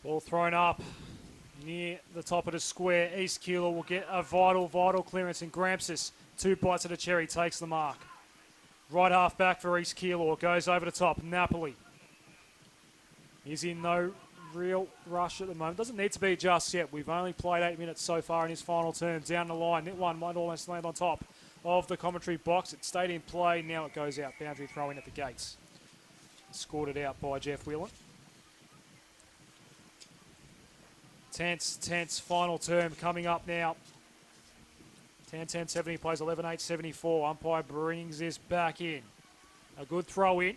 [SPEAKER 1] Ball thrown up near the top of the square. East Keilor will get a vital clearance, and Gramsis 2 bites of the cherry, takes the mark. Right half back for East Keilor, goes over the top. Napoli. He's in no real rush at the moment. Doesn't need to be just yet. We've only played 8 minutes so far in his final turn. Down the line, that one might almost land on top of the commentary box. It stayed in play, now it goes out. Boundary throw in at the gates. Scored it out by Jeff Whelan. Tense final term coming up now. 10-10-70 plays 11-8-74. Umpire brings this back in. A good throw in.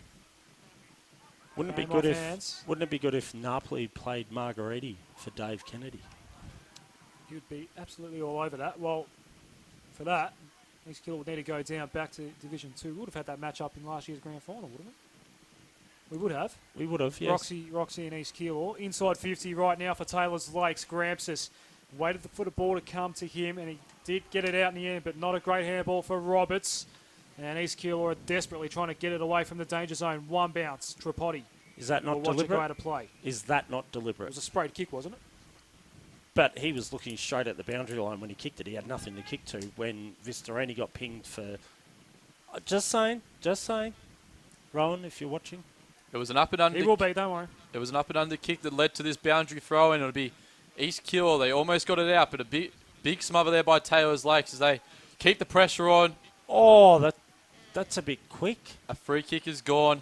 [SPEAKER 3] Wouldn't it be good if Napoli played Margheriti for Dave Kennedy?
[SPEAKER 1] You'd be absolutely all over that. Well, for that, East Keilor would need to go down back to Division 2. We would have had that match up in last year's grand final, wouldn't we? We would have.
[SPEAKER 3] We would have, yes.
[SPEAKER 1] Roxy and East Keilor. Inside 50 right now for Taylor's Lakes. Grampus waited for the ball to come to him, and he did get it out in the end, but not a great handball for Roberts. And East Keilor are desperately trying to get it away from the danger zone. One bounce, Tripodi.
[SPEAKER 3] Is that not deliberate?
[SPEAKER 1] Go to play.
[SPEAKER 3] Is that not deliberate?
[SPEAKER 1] It was a sprayed kick, wasn't it?
[SPEAKER 3] But he was looking straight at the boundary line when he kicked it. He had nothing to kick to when Vistorani got pinged for... Just saying. Rowan, if you're watching.
[SPEAKER 2] It was an up and under.
[SPEAKER 1] He will be, don't worry.
[SPEAKER 2] It was an up and under kick that led to this boundary throw, and it'll be East Keilor. They almost got it out, but a big smother there by Taylor's Lakes as they keep the pressure on.
[SPEAKER 3] Oh, that's a bit quick.
[SPEAKER 2] A free kick is gone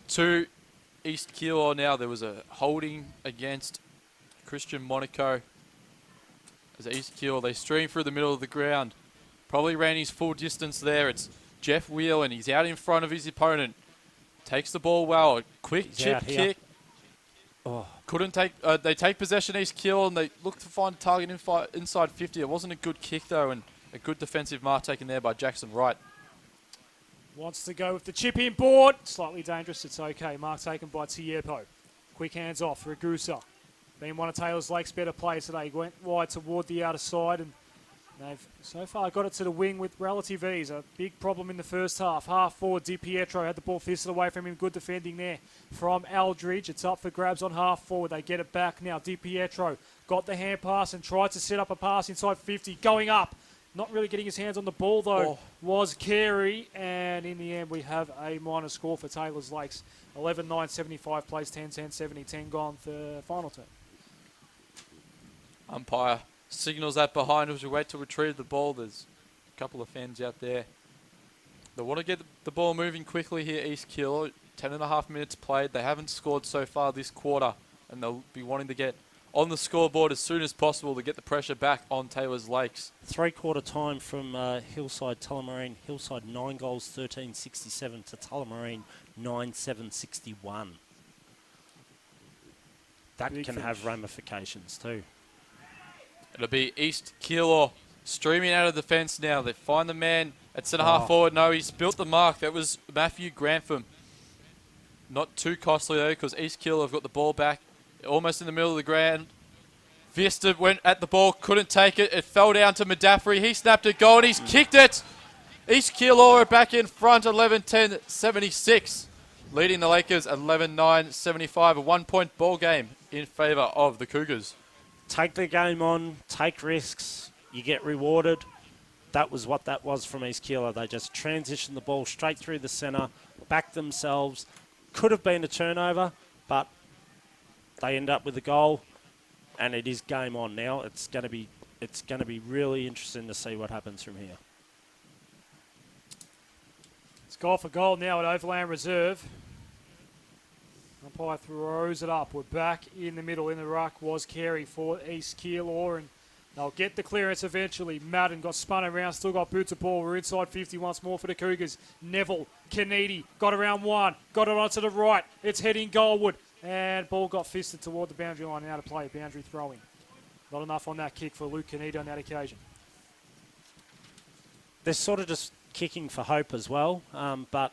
[SPEAKER 2] to East Keilor now. There was a holding against Christian Monaco. As East Keilor, they stream through the middle of the ground. Probably ran his full distance there. It's Jeff Whelan. He's out in front of his opponent. Takes the ball well. A quick chip kick.
[SPEAKER 3] Oh.
[SPEAKER 2] Couldn't take. They take possession East Keilor and they look to find a target inside 50. It wasn't a good kick though, and a good defensive mark taken there by Jackson Wright.
[SPEAKER 1] Wants to go with the chip in board. Slightly dangerous. It's okay. Mark taken by Tiepo. Quick hands off. Ragusa. Been one of Taylor's Lakes' better players today. Went wide toward the outer side, and they've so far got it to the wing with relative ease. A big problem in the first half. Half forward, Di Pietro had the ball fisted away from him. Good defending there from Aldridge. It's up for grabs on half forward. They get it back now. Di Pietro got the hand pass and tried to set up a pass inside 50. Going up. Not really getting his hands on the ball, though, was Carey. And in the end, we have a minor score for Taylor's Lakes. 11-9-75 plays 10-10-70. 10 gone for final turn.
[SPEAKER 2] Umpire signals that behind as we wait to retrieve the ball. There's a couple of fans out there. They want to get the ball moving quickly here, East Keilor. 10.5 minutes played. They haven't scored so far this quarter, and they'll be wanting to get on the scoreboard as soon as possible to get the pressure back on Taylor's Lakes.
[SPEAKER 3] 3/4 time from Hillside Tullamarine. Hillside 9 goals, 13.67 to Tullamarine 9.761. That
[SPEAKER 1] Big
[SPEAKER 3] can
[SPEAKER 1] finish.
[SPEAKER 3] have ramifications too.
[SPEAKER 2] It'll be East Keilor streaming out of the fence now. They find the man at centre-half forward. No, he's built the mark. That was Matthew Grantham. Not too costly, though, because East Keilor have got the ball back almost in the middle of the ground. Vista went at the ball, couldn't take it. It fell down to Madaffrey. He snapped it goal, and he's kicked it. East Keilor are back in front, 11-10-76. Leading the Lakers 11-9-75. A 1-point ball game in favour of the Cougars.
[SPEAKER 3] Take the game on, take risks, you get rewarded. That was what that was from East Keilor. They just transitioned the ball straight through the centre, backed themselves. Could have been a turnover, but they end up with a goal, and it is game on now. It's going to be really interesting to see what happens from here.
[SPEAKER 1] It's goal for goal now at Overland Reserve. Umpire throws it up. We're back in the middle. In the ruck was Carey for East Keilor, and they'll get the clearance eventually. Madden got spun around, still got boots of ball. We're inside 50 once more for the Cougars. Neville, Kennedy, got around one, got it onto the right. It's heading goalward, and ball got fisted toward the boundary line. Out of play, boundary throwing. Not enough on that kick for Luke Kennedy on that occasion.
[SPEAKER 3] They're sort of just kicking for hope as well, but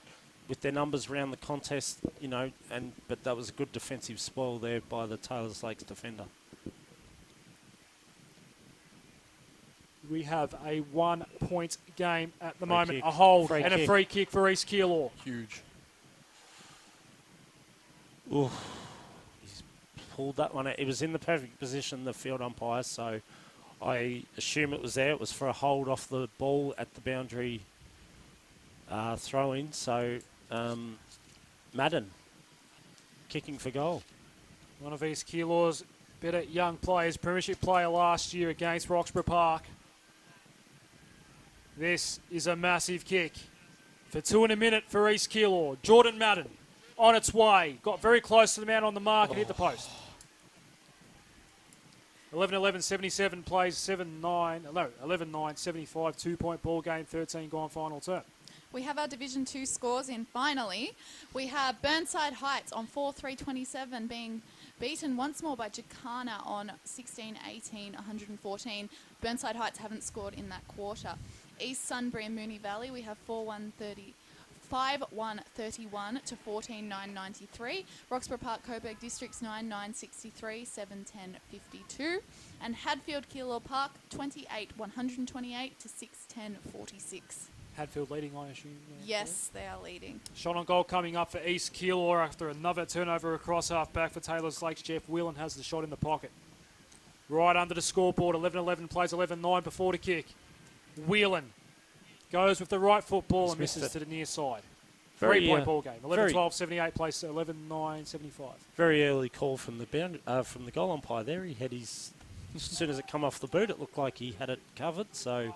[SPEAKER 3] with their numbers around the contest, but that was a good defensive spoil there by the Taylor's Lakes defender.
[SPEAKER 1] We have a 1-point game at the moment.
[SPEAKER 3] Kick.
[SPEAKER 1] A hold
[SPEAKER 3] Free
[SPEAKER 1] and
[SPEAKER 3] kick.
[SPEAKER 1] a free kick for East Keilor.
[SPEAKER 2] Huge.
[SPEAKER 3] Ooh, he's pulled that one out. It was in the perfect position, the field umpire, so I assume it was there. It was for a hold off the ball at the boundary throw-in. So Madden kicking for goal.
[SPEAKER 1] One of East Keilor's better young players, premiership player last year against Roxburgh Park. This is a massive kick for 2 in a minute for East Keilor. Jordan Madden on its way. Got very close to the man on the mark and hit the post. 11-11-77 plays 11-9, 75, 2-point ball game, 13 gone final term.
[SPEAKER 4] We have our Division 2 scores in finally. We have Burnside Heights on 4-3-27 being beaten once more by Jacana on 16-18, 114. Burnside Heights haven't scored in that quarter. East Sunbury and Moonee Valley, we have 5-1-31 to 14-9-93. Roxburgh Park Coburg Districts 9-9-63, 7-10-52. And Hadfield Keilor Park 28-128 to 6-10-46.
[SPEAKER 1] Hadfield leading, I assume.
[SPEAKER 4] Yes, they are leading.
[SPEAKER 1] Shot on goal coming up for East Keilor after another turnover across half-back for Taylor's Lakes. Jeff Whelan has the shot in the pocket. Right under the scoreboard, 11-11 plays 11-9 before the kick. Whelan goes with the right football and misses to the near side. 3-point ball game. 11-12, 78 plays 11-9, 75.
[SPEAKER 3] Very early call from the goal umpire there. He had his, as soon as it come off the boot, it looked like he had it covered. So,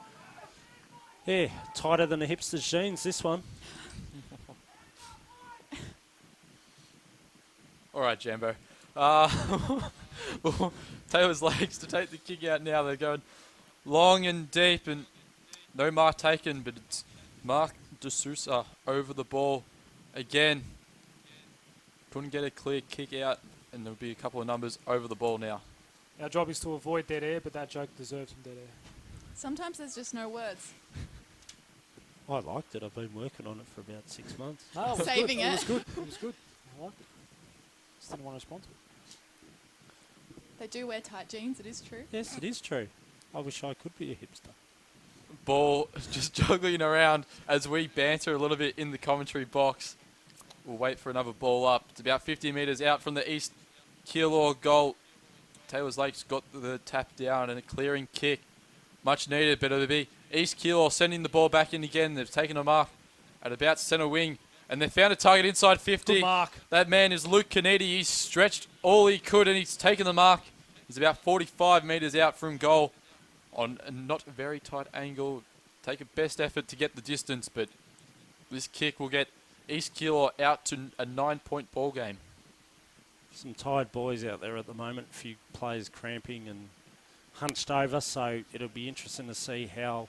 [SPEAKER 3] yeah, tighter than a hipster's jeans, this one.
[SPEAKER 2] All right, Jambo. Taylor's Lakes to take the kick out now. They're going long and deep and no mark taken, but it's Mark De Sousa over the ball again. Couldn't get a clear kick out, and there'll be a couple of numbers over the ball now.
[SPEAKER 1] Our job is to avoid dead air, but that joke deserves some dead air.
[SPEAKER 4] Sometimes there's just no words.
[SPEAKER 3] I liked it. I've been working on it for about 6 months.
[SPEAKER 1] Oh, it was
[SPEAKER 4] Saving
[SPEAKER 1] good.
[SPEAKER 4] it.
[SPEAKER 1] It was good. It was good. I liked it. Just didn't want to respond to it.
[SPEAKER 4] They do wear tight jeans, it is true.
[SPEAKER 3] Yes, it is true. I wish I could be a hipster.
[SPEAKER 2] Ball just juggling around as we banter a little bit in the commentary box. We'll wait for another ball up. It's about 50 metres out from the East Keilor goal. Taylor's Lakes got the tap down and a clearing kick. Much needed, but it'll be East Keilor sending the ball back in again. They've taken a mark at about centre wing, and they found a target inside 50.
[SPEAKER 1] Good mark.
[SPEAKER 2] That man is Luke Canidi. He's stretched all he could, and he's taken the mark. He's about 45 metres out from goal on a not very tight angle. Take a best effort to get the distance, but this kick will get East Keilor out to a 9-point ball game.
[SPEAKER 3] Some tired boys out there at the moment. A few players cramping and hunched over, so it'll be interesting to see how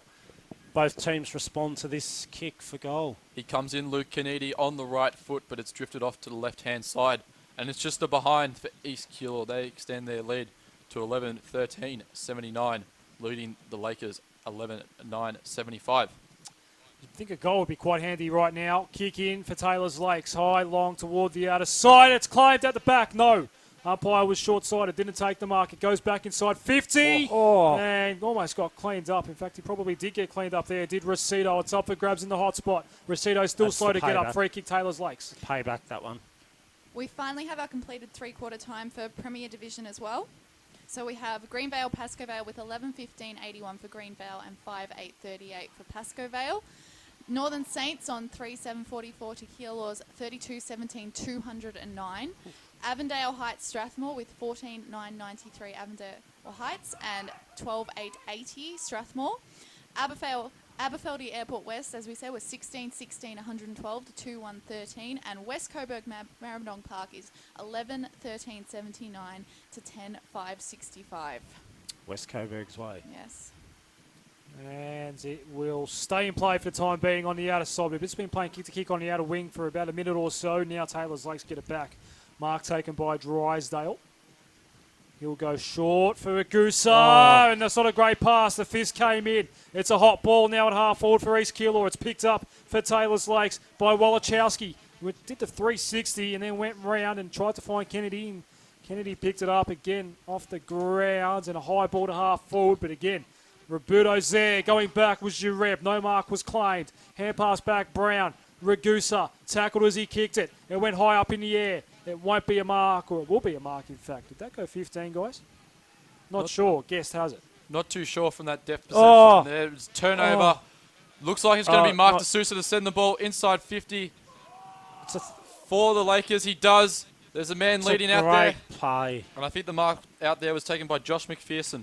[SPEAKER 3] both teams respond to this kick for goal.
[SPEAKER 2] He comes in, Luke Canidi, on the right foot, but it's drifted off to the left-hand side. And it's just a behind for East Keilor. They extend their lead to 11-13, 79, leading the Lakers 11-9, 75.
[SPEAKER 1] I think a goal would be quite handy right now. Kick in for Taylor's Lakes. High, long toward the outer side. It's claimed at the back. No. Umpire was short-sighted. Didn't take the mark. It goes back inside 50. And almost got cleaned up. In fact, he probably did get cleaned up there. Did Rosito. It's up for grabs in the hot spot. Rosito still slow to get up. Free kick Taylor's Lakes.
[SPEAKER 3] Payback, that one.
[SPEAKER 4] We finally have our completed three-quarter time for Premier Division as well. So we have Greenvale, Pascoe Vale with 11-15-81 for Greenvale and 5-8-38 for Pascoe Vale. Northern Saints on 3-7-44 to Keilor's 32-17, 209. Avondale Heights Strathmore with 14-9-93 Avondale Heights and 12-8-80 Strathmore. Aberfeldy Airport West, as we said, was 16-16, 112 to 2-1-13. And West Coburg Maribyrnong Park is 11-13, 79 to 10-5, 65.
[SPEAKER 3] West Coburg's way.
[SPEAKER 4] Yes.
[SPEAKER 1] And it will stay in play for the time being on the outer side. But it's been playing kick-to-kick on the outer wing for about a minute or so. Now Taylor's Lakes get it back. Mark taken by Drysdale. He'll go short for Agusa, and that's not a great pass. The fist came in. It's a hot ball now at half forward for East Keilor. It's picked up for Taylor's Lakes by Wolochowski, who did the 360 and then went round and tried to find Kennedy. And Kennedy picked it up again off the grounds and a high ball to half forward. But again, Roberto's there. Going back was Jureb. No mark was claimed. Hand pass back, Brown. Ragusa tackled as he kicked it. It went high up in the air. It won't be a mark, or it will be a mark, in fact. Did that go 15, guys? Not sure. Guest has it.
[SPEAKER 2] Not too sure from that depth perception.
[SPEAKER 3] Oh.
[SPEAKER 2] There's turnover. Looks like it's going to be Mark D'Souza to send the ball inside 50 for the Lakers. He does. There's a man leading out there.
[SPEAKER 3] Play.
[SPEAKER 2] And I think the mark out there was taken by Josh McPherson.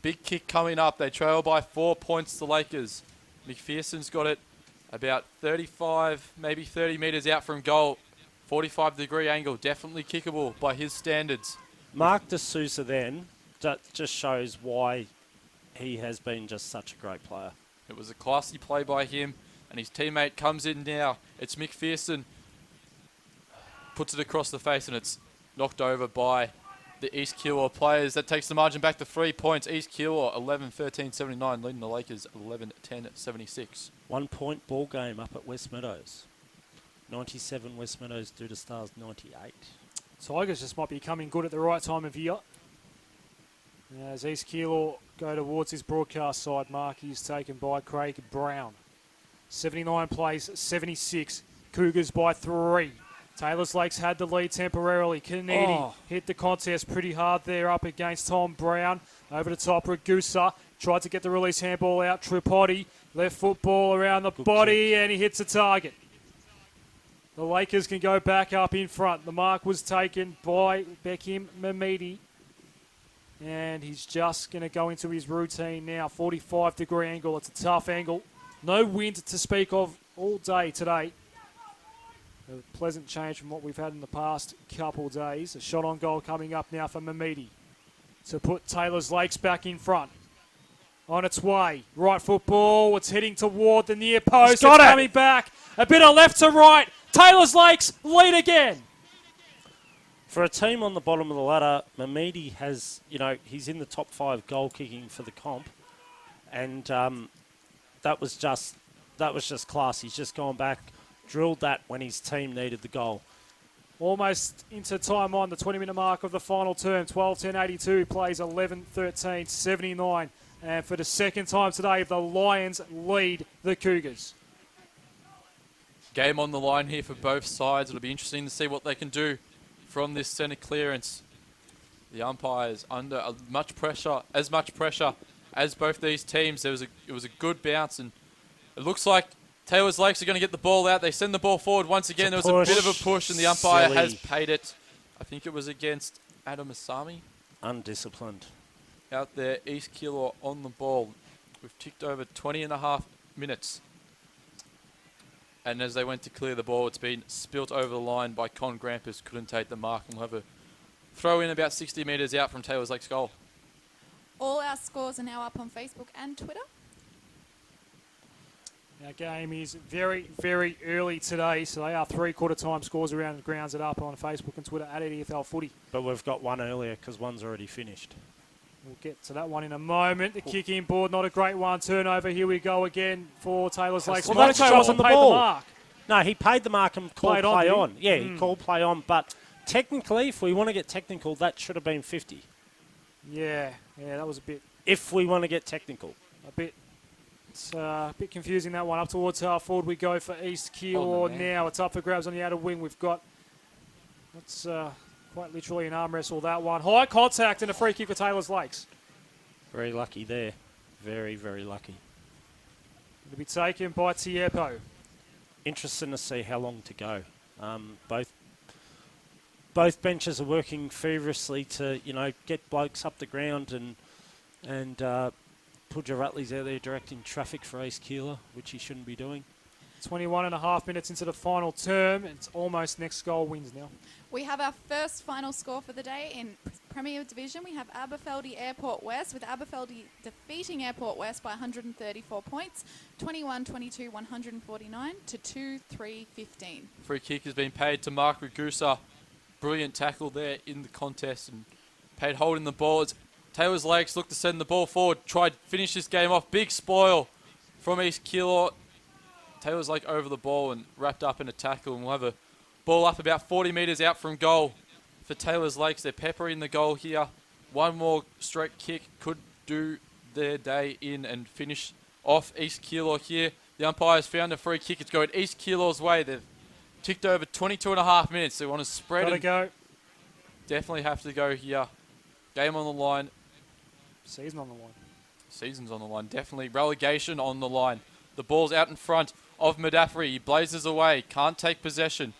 [SPEAKER 2] Big kick coming up. They trail by 4 points, the Lakers. McPherson's got it about 35, maybe 30 metres out from goal. 45-degree angle. Definitely kickable by his standards.
[SPEAKER 3] Mark D'Souza then, that just shows why he has been just such a great player.
[SPEAKER 2] It was a classy play by him, and his teammate comes in now. It's McPherson. Puts it across the face, and it's knocked over by the East Keilor players. That takes the margin back to 3 points. East Keilor 11-13-79, leading the Lakers 11-10-76.
[SPEAKER 3] 1 point ball game up at West Meadows. 97 West Meadows due to Stars 98.
[SPEAKER 1] Tigers just might be coming good at the right time of year. As East Keilor go towards his broadcast side, mark is taken by Craig Brown. 79 plays 76. Cougars by 3. Taylor's Lakes had the lead temporarily. Kanedi hit the contest pretty hard there up against Tom Brown. Over the top, Ragusa tried to get the release handball out. Tripodi, left football around the body, and he hits the target. The Lakers can go back up in front. The mark was taken by Bekim Mamidi. And he's just going to go into his routine now. 45-degree angle. It's a tough angle. No wind to speak of all day today. A pleasant change from what we've had in the past couple of days. A shot on goal coming up now for Mamidi to put Taylor's Lakes back in front. On its way. Right football. It's heading toward the near post. It's coming back. A bit of left to right. Taylor's Lakes lead again.
[SPEAKER 3] For a team on the bottom of the ladder, Mamidi has, he's in the top 5 goal kicking for the comp. And that was just class. He's just gone back, drilled that when his team needed the goal.
[SPEAKER 1] Almost into time on the 20-minute mark of the final term. 12-10-82 plays 11-13-79. And for the second time today, the Lions lead the Cougars.
[SPEAKER 2] Game on the line here for both sides. It'll be interesting to see what they can do from this centre clearance. The umpires under as much pressure as both these teams. It was a good bounce, and it looks like Taylor's Lakes are going to get the ball out. They send the ball forward once again. There was a bit of a push, and the umpire has paid it. I think it was against Adam Asami.
[SPEAKER 3] Undisciplined.
[SPEAKER 2] Out there, East Keilor on the ball. We've ticked over 20 and a half minutes. And as they went to clear the ball, it's been spilt over the line by Con Grampus. Couldn't take the mark, and we'll have a throw in about 60 metres out from Taylor's Lakes goal.
[SPEAKER 4] All our scores are now up on Facebook and Twitter.
[SPEAKER 1] Our game is very, very early today, so they are three-quarter time scores around the grounds it up on Facebook and Twitter at EFL Footy.
[SPEAKER 3] But we've got one earlier because one's already finished.
[SPEAKER 1] We'll get to that one in a moment. The kick in board, not a great one. Turnover, here we go again for Taylor's Lakes.
[SPEAKER 3] Well,
[SPEAKER 1] Monaco
[SPEAKER 3] that's
[SPEAKER 1] wasn't
[SPEAKER 3] on the
[SPEAKER 1] paid
[SPEAKER 3] ball.
[SPEAKER 1] the mark.
[SPEAKER 3] No, he paid the mark and called
[SPEAKER 1] Played on,
[SPEAKER 3] play
[SPEAKER 1] did he?
[SPEAKER 3] on. Yeah, he called play on, but technically, if we want to get technical, that should have been 50.
[SPEAKER 1] Yeah, that was a bit...
[SPEAKER 3] If we want to get technical.
[SPEAKER 1] It's a bit confusing, that one. Up towards half forward we go for East Keilor now. It's up for grabs on the outer wing. We've got... That's quite literally an arm wrestle, that one. High contact and a free kick for Taylor's Lakes.
[SPEAKER 3] Very lucky there. Very, very lucky.
[SPEAKER 1] It'll be taken by Tiepo.
[SPEAKER 3] Interesting to see how long to go. Both benches are working feverishly to, get blokes up the ground and put your Rutleys out there directing traffic for East Keilor, which he shouldn't be doing.
[SPEAKER 1] 21 and a half minutes into the final term. It's almost next goal wins now.
[SPEAKER 4] We have our first final score for the day in Premier Division. We have Aberfeldy Airport West, with Aberfeldy defeating Airport West by 134 points, 21-22, 149 to 2-3-15.
[SPEAKER 2] Free kick has been paid to Mark Ragusa. Brilliant tackle there in the contest and paid holding the ball. It's Taylor's Lakes look to send the ball forward, tried to finish this game off. Big spoil from East Keilor. Taylor's Lake over the ball and wrapped up in a tackle, and we'll have a ball up about 40 metres out from goal for Taylor's Lakes. They're peppering the goal here. One more straight kick could do their day in and finish off East Keilor here. The umpires found a free kick. It's going East Keilor's way. They've ticked over 22 and a half minutes. They want to spread
[SPEAKER 1] Gotta
[SPEAKER 2] and
[SPEAKER 1] go.
[SPEAKER 2] definitely have to go here. Game on the line.
[SPEAKER 1] Season on the line.
[SPEAKER 2] Season's on the line. Definitely relegation on the line. The ball's out in front of Madafri. He blazes away. Can't take possession.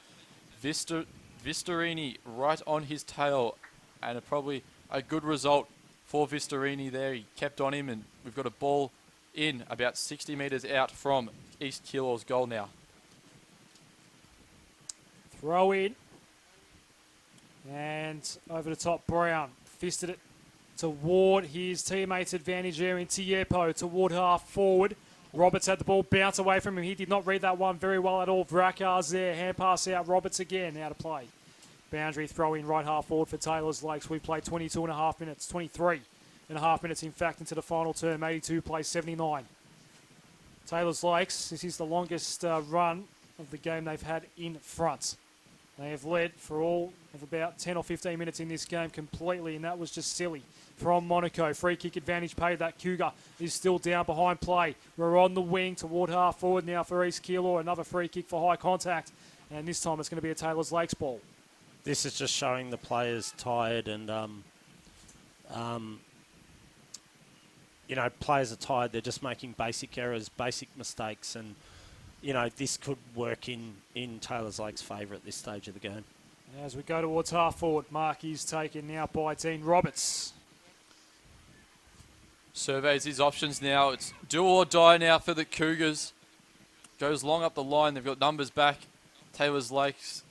[SPEAKER 2] Vistorini right on his tail. And probably a good result for Vistorini there. He kept on him, and we've got a ball in about 60 metres out from East Keilor's goal now.
[SPEAKER 1] Throw in. And over the top, Brown fisted it toward his teammates' advantage there in Tiepo, toward half forward. Roberts had the ball bounce away from him. He did not read that one very well at all. Vrakar's there. Hand pass out. Roberts again out of play. Boundary throw in right half forward for Taylor's Lakes. We've played 22 and a half minutes, 23 and a half minutes in fact into the final term. 82 plays 79. Taylor's Lakes, this is the longest run of the game they've had in front. They have led for all of about 10 or 15 minutes in this game completely, and that was just silly from Monaco. Free kick advantage paid. That Cougar is still down behind play. We're on the wing toward half forward now for East Keilor. Another free kick for high contact, and this time it's going to be a Taylor's Lakes ball.
[SPEAKER 3] This is just showing the players tired and, players are tired. They're just making basic errors, basic mistakes, and this could work in Taylor's Lake's favour at this stage of the game.
[SPEAKER 1] As we go towards half forward, mark is taken now by Dean Roberts.
[SPEAKER 2] Surveys his options now. It's do or die now for the Cougars. Goes long up the line. They've got numbers back. Taylor's Lakes.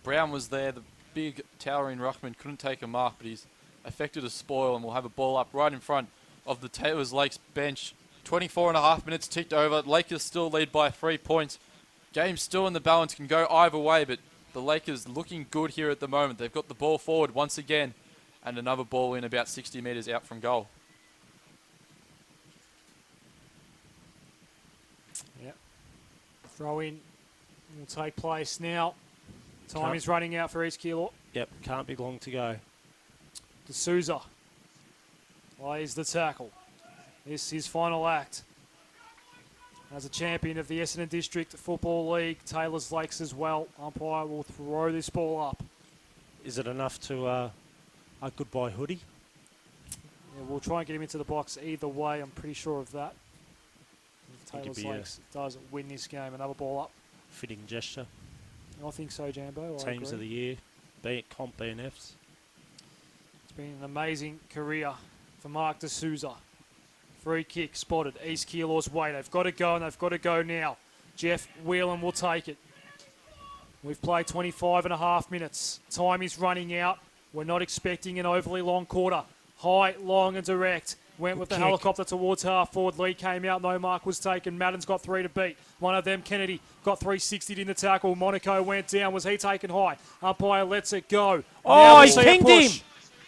[SPEAKER 2] Brown was there. The big towering ruckman couldn't take a mark, but he's affected a spoil, and we'll have a ball up right in front of the Taylor's Lakes bench. 24 and a half minutes ticked over. Lakers still lead by 3 points. Game's still in the balance, can go either way, but the Lakers looking good here at the moment. They've got the ball forward once again, and another ball in about 60 metres out from goal.
[SPEAKER 1] Yep. Throw in will take place now. Time
[SPEAKER 3] Can't-
[SPEAKER 1] is running out for East Keilor.
[SPEAKER 3] Yep, can't be long to go.
[SPEAKER 1] D'Souza lays the tackle. This is his final act. As a champion of the Essendon District Football League, Taylor's Lakes as well. Umpire will throw this ball up.
[SPEAKER 3] Is it enough to a goodbye hoodie?
[SPEAKER 1] Yeah, we'll try and get him into the box either way. I'm pretty sure of that. If
[SPEAKER 3] Think it'd
[SPEAKER 1] Taylor's
[SPEAKER 3] be a-
[SPEAKER 1] Lakes does win this game, another ball up.
[SPEAKER 3] Fitting gesture.
[SPEAKER 1] I think so, Jambo. I
[SPEAKER 3] Teams
[SPEAKER 1] agree.
[SPEAKER 3] of the year, comp BNFs.
[SPEAKER 1] It's been an amazing career for Mark D'Souza. Free kick spotted. East Keilor's way. They've got to go, and they've got to go now. Jeff Whelan will take it. We've played 25 and a half minutes. Time is running out. We're not expecting an overly long quarter. High, long and direct. Went with the
[SPEAKER 3] kick.
[SPEAKER 1] helicopter towards half forward. Lee came out. No mark was taken. Madden's got 3 to beat. One of them, Kennedy, got 360'd in the tackle. Monaco went down. Was he taken high? Umpire lets it go. Now
[SPEAKER 3] Oh,
[SPEAKER 1] we'll
[SPEAKER 3] he's
[SPEAKER 1] see a
[SPEAKER 3] pinged
[SPEAKER 1] push.
[SPEAKER 3] him.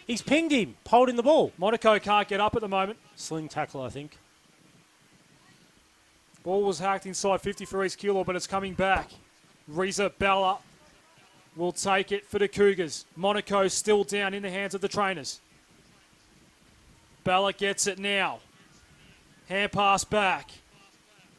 [SPEAKER 3] He's pinged him, holding the ball.
[SPEAKER 1] Monaco can't get up at the moment.
[SPEAKER 3] Sling tackle, I think.
[SPEAKER 1] Ball was hacked inside 50 for East Keilor, but it's coming back. Reza Bella will take it for the Cougars. Monaco still down in the hands of the trainers. Bella gets it now. Hand pass back.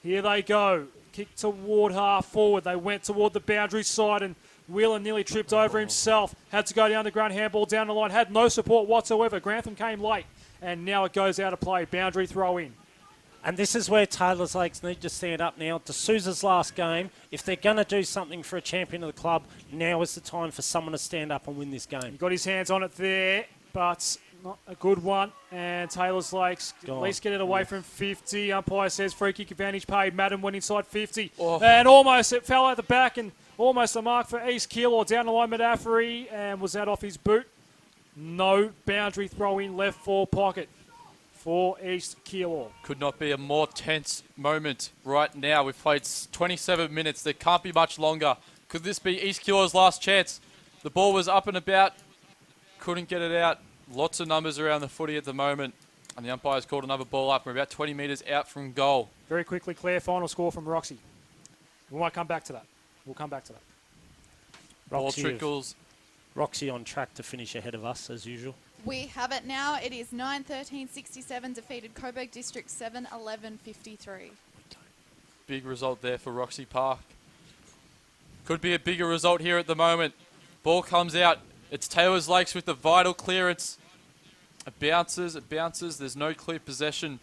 [SPEAKER 1] Here they go. Kick toward half forward. They went toward the boundary side, and Whelan nearly tripped over himself. Had to go down the ground, handball down the line. Had no support whatsoever. Grantham came late, and now it goes out of play. Boundary throw in.
[SPEAKER 3] And this is where Taylor's Lakes need to stand up now. D'Souza's last game. If they're going to do something for a champion of the club, now is the time for someone to stand up and win this game.
[SPEAKER 1] He got his hands on it there, but not a good one. And Taylor's Lakes
[SPEAKER 3] Go
[SPEAKER 1] at
[SPEAKER 3] on.
[SPEAKER 1] least get it away from 50. Umpire says free kick advantage paid. Madden went inside 50.
[SPEAKER 2] Oh.
[SPEAKER 1] And almost it fell out the back, and almost a mark for East Keilor. Down the line, Madafri, and was that off his boot? No. Boundary throw in left fore pocket for East Keilor.
[SPEAKER 2] Could not be a more tense moment right now. We've played 27 minutes. There can't be much longer. Could this be East Keilor's last chance? The ball was up and about. Couldn't get it out. Lots of numbers around the footy at the moment. And the umpire's called another ball up. We're about 20 metres out from goal.
[SPEAKER 1] Very quickly, Claire, final score from Roxy. We might come back to that. We'll come back to that.
[SPEAKER 2] Ball trickles.
[SPEAKER 3] Roxy on track to finish ahead of us, as usual.
[SPEAKER 4] We have it now. It is 9-13-67, defeated Coburg District 7-11-53.
[SPEAKER 2] Big result there for Roxy Park. Could be a bigger result here at the moment. Ball comes out. It's Taylor's Lakes with the vital clearance. It bounces, it bounces. There's no clear possession.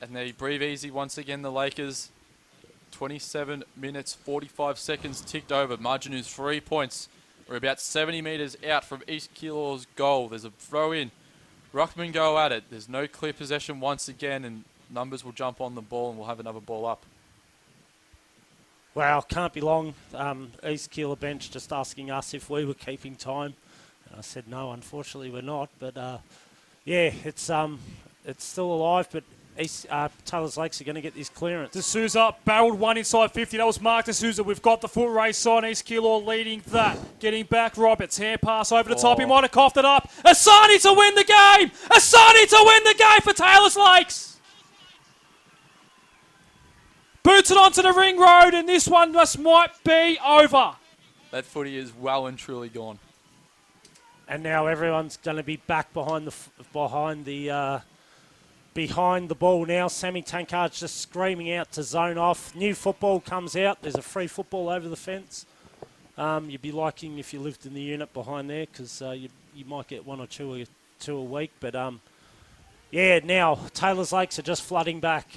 [SPEAKER 2] And they breathe easy once again, the Lakers. 27 minutes, 45 seconds ticked over. Margin is 3 points. We're about 70 metres out from East Keilor's goal. There's a throw in. Ruckman go at it. There's no clear possession once again, and numbers will jump on the ball and we'll have another ball up.
[SPEAKER 3] Well, can't be long. East Keilor bench just asking us if we were keeping time. And I said no, unfortunately we're not. But yeah, it's still alive. But Taylor's Lakes are going to get this clearance.
[SPEAKER 1] D'Souza barreled one inside 50. That was Mark D'Souza. We've got the foot race on. East Keilor leading that. Getting back Roberts. Hand pass over the top. He might have coughed it up. Asani to win the game. Asani to win the game for Taylor's Lakes. Boots it onto the ring road, and this one just might be over.
[SPEAKER 2] That footy is well and truly gone.
[SPEAKER 3] And now everyone's going to be back behind the ball now. Sammy Tankard's just screaming out to zone off. New football comes out. There's a free football over the fence. You'd be liking if you lived in the unit behind there, because you might get one or two a week. But yeah, now Taylor's Lakes are just flooding back.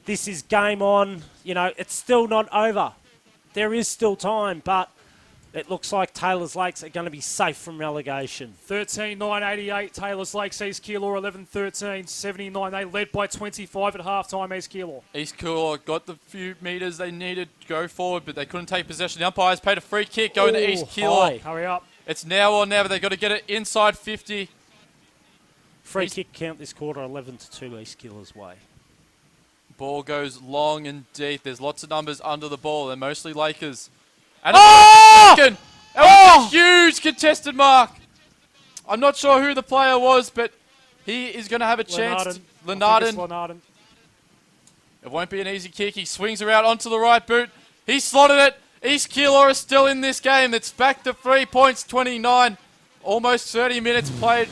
[SPEAKER 3] This is game on. You know, it's still not over. There is still time, but it looks like Taylor's Lakes are going to be safe from relegation.
[SPEAKER 1] 13-9-88, Taylor's Lakes, East Keilor 11-13, 79. They led by 25 at halftime, East Keilor.
[SPEAKER 2] East Keilor got the few metres they needed to go forward, but they couldn't take possession. The umpires paid a free kick going to East Keilor.
[SPEAKER 1] Hurry up.
[SPEAKER 2] It's now or never. They've got to get it inside 50.
[SPEAKER 3] Free kick count this quarter, 11-2 East Keilor's way.
[SPEAKER 2] Ball goes long and deep. There's lots of numbers under the ball. They're mostly Lakers. And that was a huge contested mark. I'm not sure who the player was, but he is going to have a chance. Lenarden. It won't be an easy kick. He swings around onto the right boot. He slotted it. East Keilor is still in this game. It's back to 3 points, 29. Almost 30 minutes played.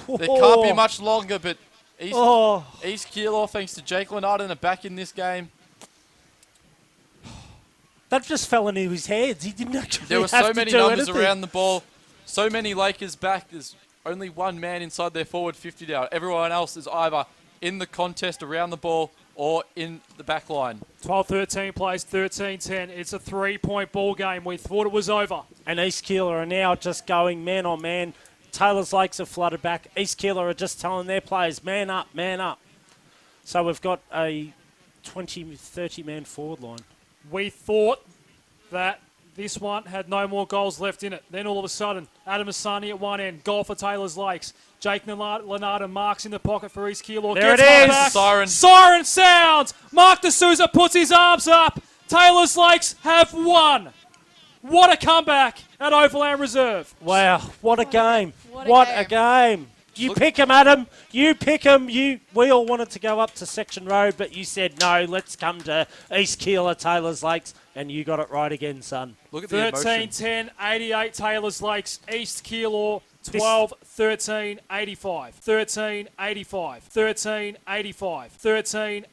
[SPEAKER 2] There can't be much longer, but East Keilor, thanks to Jake Lenarden, are back in this game.
[SPEAKER 3] That just fell into his hands. He didn't actually
[SPEAKER 2] There were
[SPEAKER 3] have
[SPEAKER 2] so
[SPEAKER 3] to
[SPEAKER 2] many
[SPEAKER 3] do
[SPEAKER 2] numbers
[SPEAKER 3] anything.
[SPEAKER 2] around the ball. So many Lakers back. There's only one man inside their forward 50 now. Everyone else is either in the contest around the ball or in the back line.
[SPEAKER 1] 12-13 plays 13-10. It's a 3-point ball game. We thought it was over.
[SPEAKER 3] And East Keilor are now just going man on man. Taylor's Lakes are flooded back. East Keilor are just telling their players, man up, man up. So we've got a 20, 30-man forward line.
[SPEAKER 1] We thought that this one had no more goals left in it. Then all of a sudden, Adam Asani at one end, goal for Taylor's Lakes. Jake Lenarden marks in the pocket for East Keilor.
[SPEAKER 3] There
[SPEAKER 1] Gets
[SPEAKER 3] it
[SPEAKER 1] one
[SPEAKER 3] is.
[SPEAKER 1] back.
[SPEAKER 2] Siren.
[SPEAKER 1] Siren sounds. Mark D'Souza puts his arms up. Taylor's Lakes have won. What a comeback at Overland Reserve.
[SPEAKER 3] Wow, what a game.
[SPEAKER 4] What a
[SPEAKER 3] game. You pick him, Adam. You pick him. We all wanted to go up to Section Road, but you said, no, let's come to East Keilor, Taylor's Lakes, and you got it right again, son.
[SPEAKER 2] Look at the emotion.
[SPEAKER 1] 13-10, 88 Taylor's Lakes, East Keilor 12-13, 85. 13-85. 13-85. 13-85.